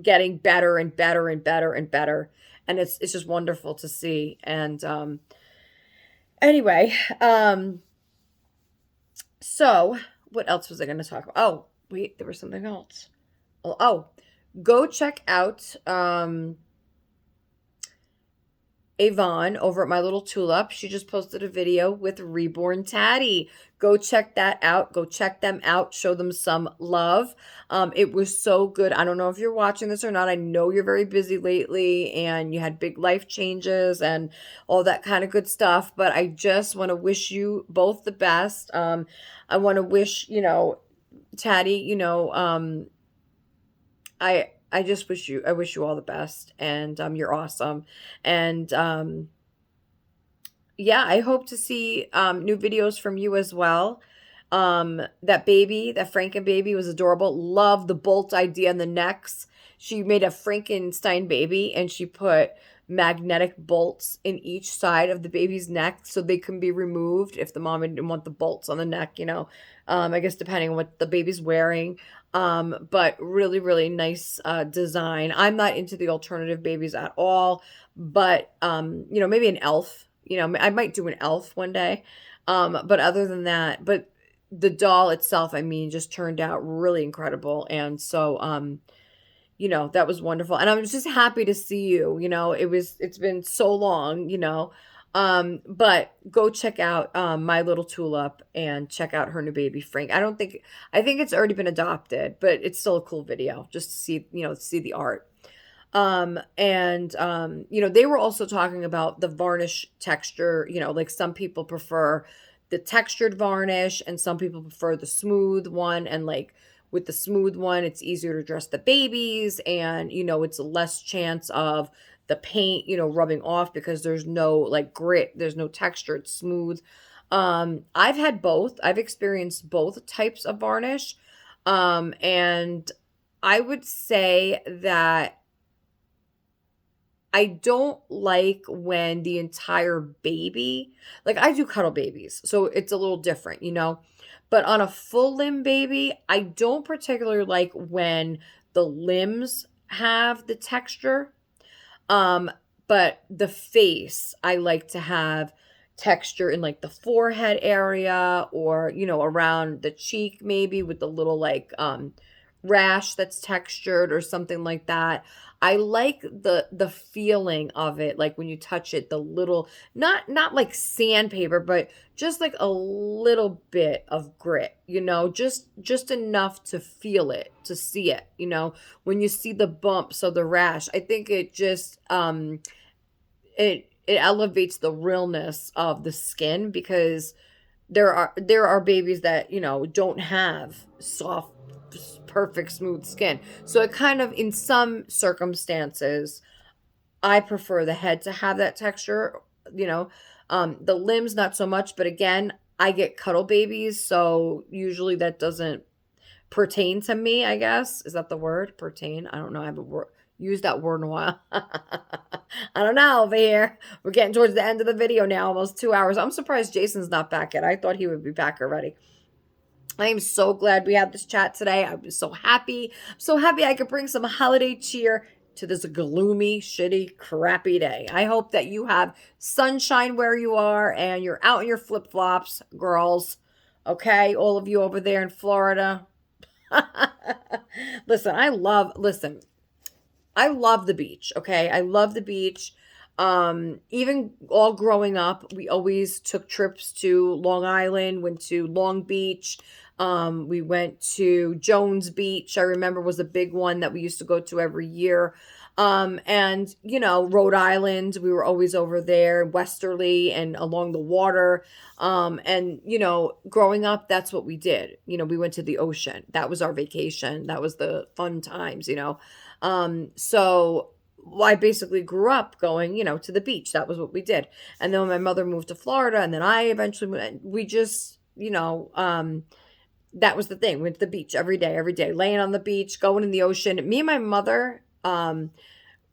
getting better and better and better and better. And it's just wonderful to see. And anyway, so what else was I going to talk about? Oh, wait, there was something else. Oh, go check out Avon over at My Little Tulip. She just posted a video with Reborn Tatty. Go check that out. Go check them out. Show them some love. It was so good. I don't know if you're watching this or not. I know you're very busy lately and you had big life changes and all that kind of good stuff. But I just want to wish you both the best. I want to wish, Tatty, I just wish you all the best, and you're awesome. And yeah, I hope to see new videos from you as well. That baby, that Franken baby was adorable. Love the bolt idea in the necks. She made a Frankenstein baby and she put magnetic bolts in each side of the baby's neck so they can be removed if the mom didn't want the bolts on the neck, I guess depending on what the baby's wearing. But really, really nice design. I'm not into the alternative babies at all, but maybe an elf. I might do an elf one day. But other than that, but the doll itself, I mean, just turned out really incredible. And so, that was wonderful. And I was just happy to see you. It's been so long, but go check out My Little Tulip and check out her new baby Frank. I think it's already been adopted, but it's still a cool video just to see, see the art. And they were also talking about the varnish texture, like some people prefer the textured varnish and some people prefer the smooth one, and like with the smooth one it's easier to dress the babies, and it's less chance of the paint rubbing off because there's no like grit, there's no texture, it's smooth. I've had both. I've experienced both types of varnish. And I would say that I don't like when the entire baby, like I do cuddle babies, so it's a little different, But on a full limb baby, I don't particularly like when the limbs have the texture. But the face, I like to have texture in like the forehead area or, around the cheek maybe with the little like rash that's textured or something like that. I like the feeling of it, like when you touch it, the little, not like sandpaper, but just like a little bit of grit, just enough to feel it, to see it, when you see the bumps of the rash. I think it just it elevates the realness of the skin, because there are babies that don't have soft, perfect, smooth skin. So it kind of, in some circumstances, I prefer the head to have that texture. The limbs not so much, but again, I get cuddle babies, so usually that doesn't pertain to me, I guess. Is that the word? Pertain? I don't know. I haven't used that word in a while. I don't know over here. We're getting towards the end of the video now, almost 2 hours. I'm surprised Jason's not back yet. I thought he would be back already. I am so glad we had this chat today. I was so happy. So happy I could bring some holiday cheer to this gloomy, shitty, crappy day. I hope that you have sunshine where you are and you're out in your flip-flops, girls. Okay, all of you over there in Florida. Listen, I love the beach, okay? I love the beach. Even all growing up, we always took trips to Long Island, went to Long Beach. We went to Jones Beach, I remember was a big one that we used to go to every year. And Rhode Island, we were always over there, Westerly and along the water. And growing up, that's what we did. We went to the ocean. That was our vacation. That was the fun times. So I basically grew up going, to the beach. That was what we did. And then when my mother moved to Florida, and then I eventually went, we just, that was the thing. We went to the beach every day, laying on the beach, going in the ocean. Me and my mother,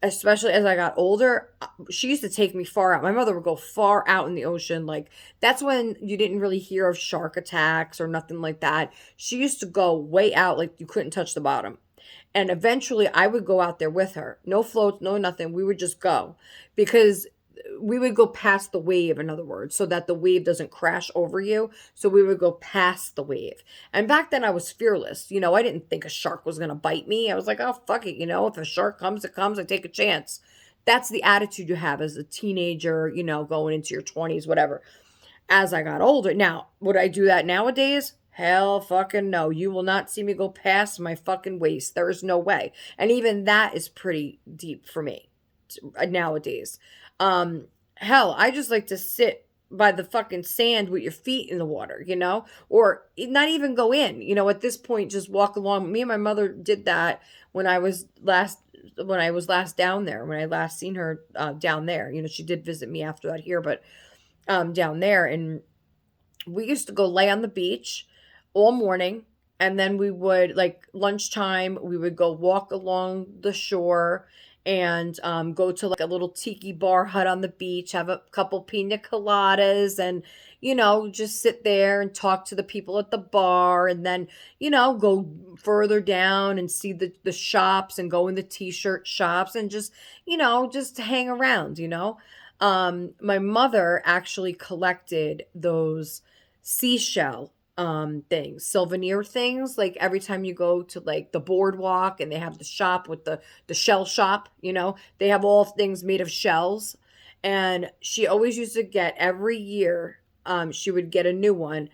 especially as I got older, she used to take me far out. My mother would go far out in the ocean. Like, that's when you didn't really hear of shark attacks or nothing like that. She used to go way out, like you couldn't touch the bottom. And eventually I would go out there with her. No floats, no nothing. We would just go because we would go past the wave, in other words, so that the wave doesn't crash over you. So we would go past the wave. And back then I was fearless. I didn't think a shark was going to bite me. I was like, oh, fuck it. If a shark comes, it comes. I take a chance. That's the attitude you have as a teenager, going into your 20s, whatever. As I got older. Now, would I do that nowadays? Hell fucking no. You will not see me go past my fucking waist. There is no way. And even that is pretty deep for me nowadays. Hell, I just like to sit by the fucking sand with your feet in the water, or not even go in, at this point, just walk along. Me and my mother did that when I was last down there, when I last seen her, down there. She did visit me after that here, but, down there. And we used to go lay on the beach all morning. And then we would, like, lunchtime, we would go walk along the shore and go to like a little tiki bar hut on the beach, have a couple pina coladas, and just sit there and talk to the people at the bar, and then go further down and see the shops and go in the t-shirt shops and just just hang around. My mother actually collected those seashell things, souvenir things. Like every time you go to like the boardwalk and they have the shop with the shell shop, they have all things made of shells. And she always used to get every year, she would get a new one,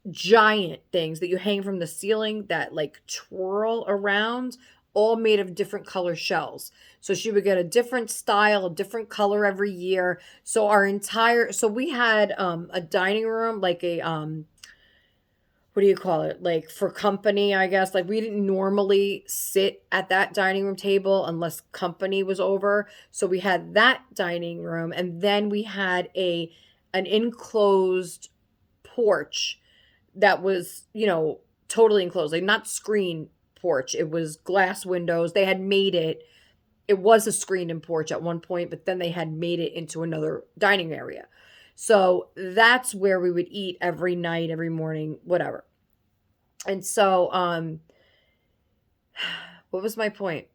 giant things that you hang from the ceiling that like twirl around, all made of different color shells. So she would get a different style, a different color every year. So we had a dining room, like a what do you call it? Like for company, I guess. Like we didn't normally sit at that dining room table unless company was over. So we had that dining room, and then we had an enclosed porch that was, totally enclosed, like not screen porch. It was glass windows. They had made it. It was a screened-in porch at one point, but then they had made it into another dining area. So that's where we would eat every night, every morning, whatever. And so, what was my point?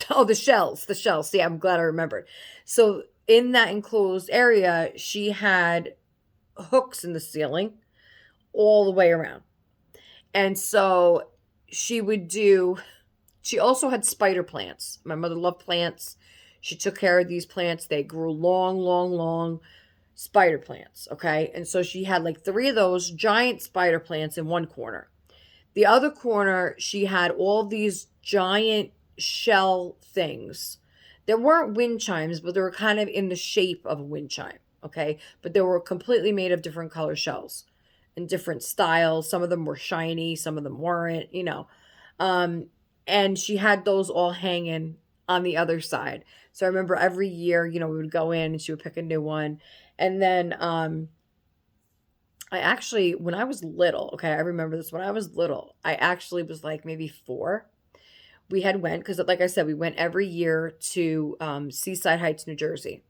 Oh, the shells. See, I'm glad I remembered. So in that enclosed area, she had hooks in the ceiling all the way around. And so she also had spider plants. My mother loved plants. She took care of these plants. They grew long, long, long spider plants. Okay. And so she had like 3 of those giant spider plants in one corner. The other corner, she had all these giant shell things. There weren't wind chimes, but they were kind of in the shape of a wind chime. Okay. But they were completely made of different color shells and different styles. Some of them were shiny, some of them weren't, and she had those all hanging on the other side. So I remember every year, we would go in and she would pick a new one. And then I actually, when I was little, okay, I remember this. When I was little, I actually was like maybe 4. We had went because, like I said, we went every year to Seaside Heights, New Jersey,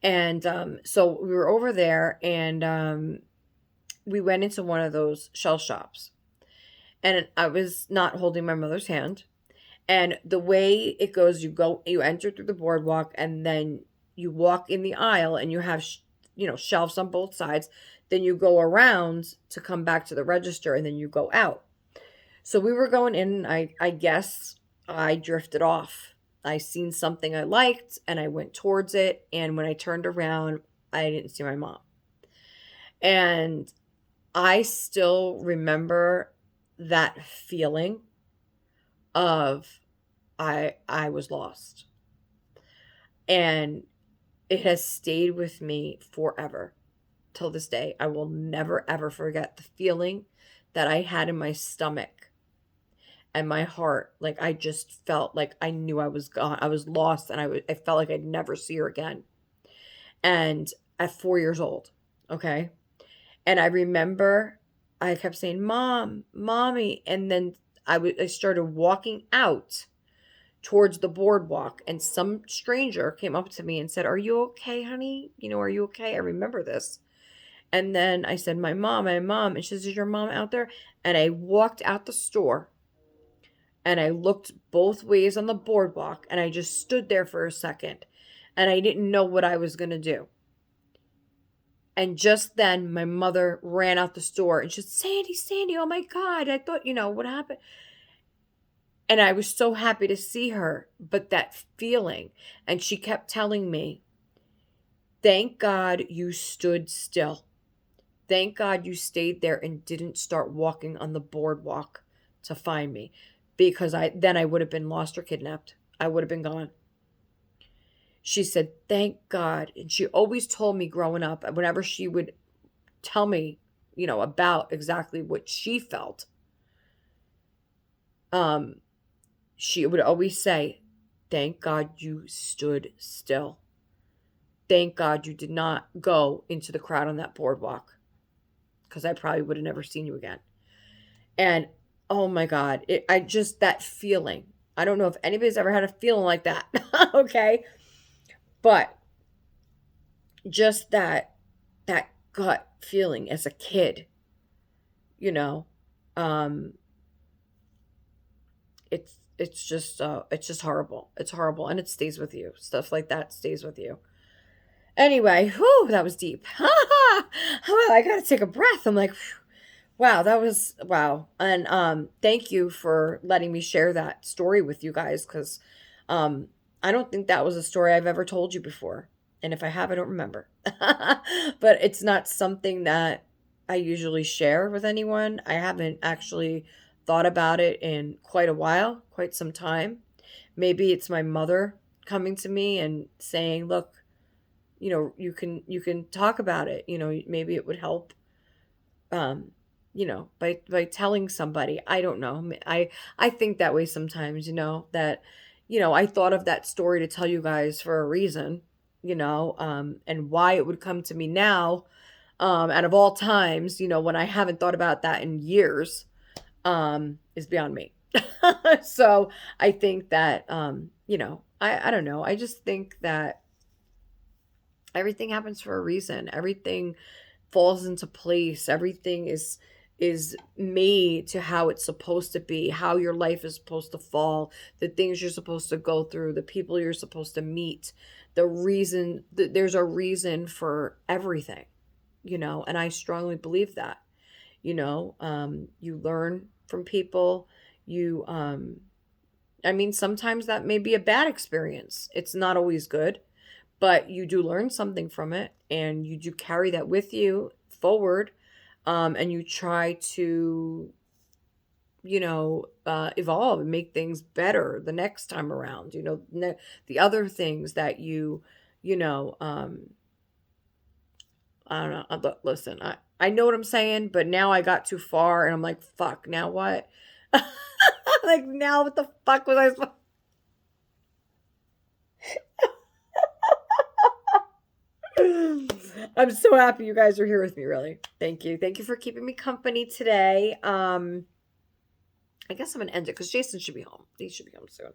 and so we were over there, and we went into one of those shell shops, and I was not holding my mother's hand. And the way it goes, you enter through the boardwalk, and then you walk in the aisle, and you have, shelves on both sides. Then you go around to come back to the register, and then you go out. So we were going in, and I guess I drifted off. I seen something I liked, and I went towards it. And when I turned around, I didn't see my mom. And I still remember that feeling of I was lost. And it has stayed with me forever till this day. I will never ever forget the feeling that I had in my stomach and my heart. Like I just felt like I knew I was gone. I was lost, and I felt like I'd never see her again. And at 4 years old, okay? And I remember I kept saying, "Mom, Mommy," and then I started walking out towards the boardwalk, and some stranger came up to me and said, "Are you okay, honey? Are you okay?" I remember this. And then I said, my mom." And she says, "Is your mom out there?" And I walked out the store, and I looked both ways on the boardwalk, and I just stood there for a second, and I didn't know what I was going to do. And just then my mother ran out the store, and she said, "Sandy, Sandy, oh my God, I thought, what happened?" And I was so happy to see her, but that feeling, and she kept telling me, "Thank God you stood still. Thank God you stayed there and didn't start walking on the boardwalk to find me, because I would have been lost or kidnapped. I would have been gone." She said, "Thank God." And she always told me growing up, whenever she would tell me, about exactly what she felt, um, she would always say, "Thank God you stood still. Thank God you did not go into the crowd on that boardwalk, because I probably would have never seen you again." And oh my God, I just, that feeling. I don't know if anybody's ever had a feeling like that. Okay. But just that gut feeling as a kid, you know, um, it's just horrible. It's horrible, and it stays with you. Stuff like that stays with you. Anyway, whew, that was deep. Well, I gotta take a breath. I'm like, phew, wow, that was wow. And thank you for letting me share that story with you guys, because um I don't think that was a story I've ever told you before. And if I have, I don't remember. But it's not something that I usually share with anyone. I haven't actually thought about it in quite a while, quite some time. Maybe it's my mother coming to me and saying, "Look, you can talk about it. Maybe it would help, um by telling somebody." I don't know. I think that way sometimes, that I thought of that story to tell you guys for a reason, and why it would come to me now, out of all times, when I haven't thought about that in years, is beyond me. So I think that, I don't know. I just think that everything happens for a reason. Everything falls into place. Everything is made to how it's supposed to be, how your life is supposed to fall, the things you're supposed to go through, the people you're supposed to meet, the reason there's a reason for everything, and I strongly believe that. You learn from people. You I mean, sometimes that may be a bad experience. It's not always good, but you do learn something from it, and you do carry that with you forward, and you try to evolve and make things better the next time around. The other things that you know I don't know. Listen, I know what I'm saying, but now I got too far, and I'm like, fuck, now what? Like, now what the fuck was I supposed? I'm so happy you guys are here with me, really. Thank you. Thank you for keeping me company today. I guess I'm gonna end it because Jason should be home. He should be home soon.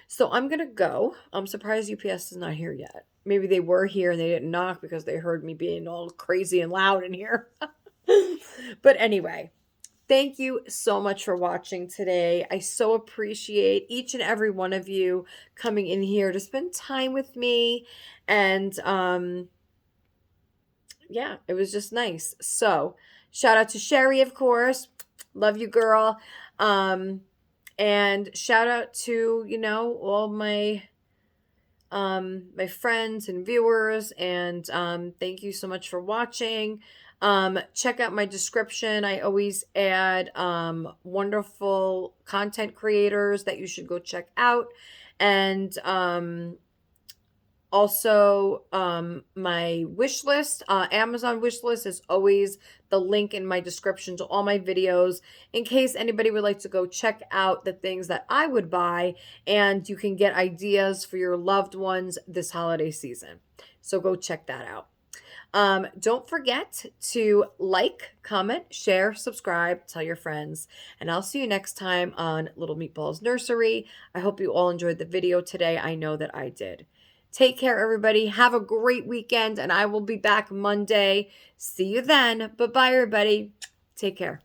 So I'm gonna go. I'm surprised UPS is not here yet. Maybe they were here and they didn't knock because they heard me being all crazy and loud in here. But anyway, thank you so much for watching today. I so appreciate each and every one of you coming in here to spend time with me. And yeah, it was just nice. So shout out to Sherry, of course. Love you, girl. And shout out to, all my friends and viewers, and thank you so much for watching. Check out my description. I always add wonderful content creators that you should go check out. And also, my wish list, Amazon wish list is always the link in my description to all my videos in case anybody would like to go check out the things that I would buy, and you can get ideas for your loved ones this holiday season. So go check that out. Don't forget to like, comment, share, subscribe, tell your friends, and I'll see you next time on Little Meatballs Nursery. I hope you all enjoyed the video today. I know that I did. Take care, everybody. Have a great weekend, and I will be back Monday. See you then. Bye-bye, everybody. Take care.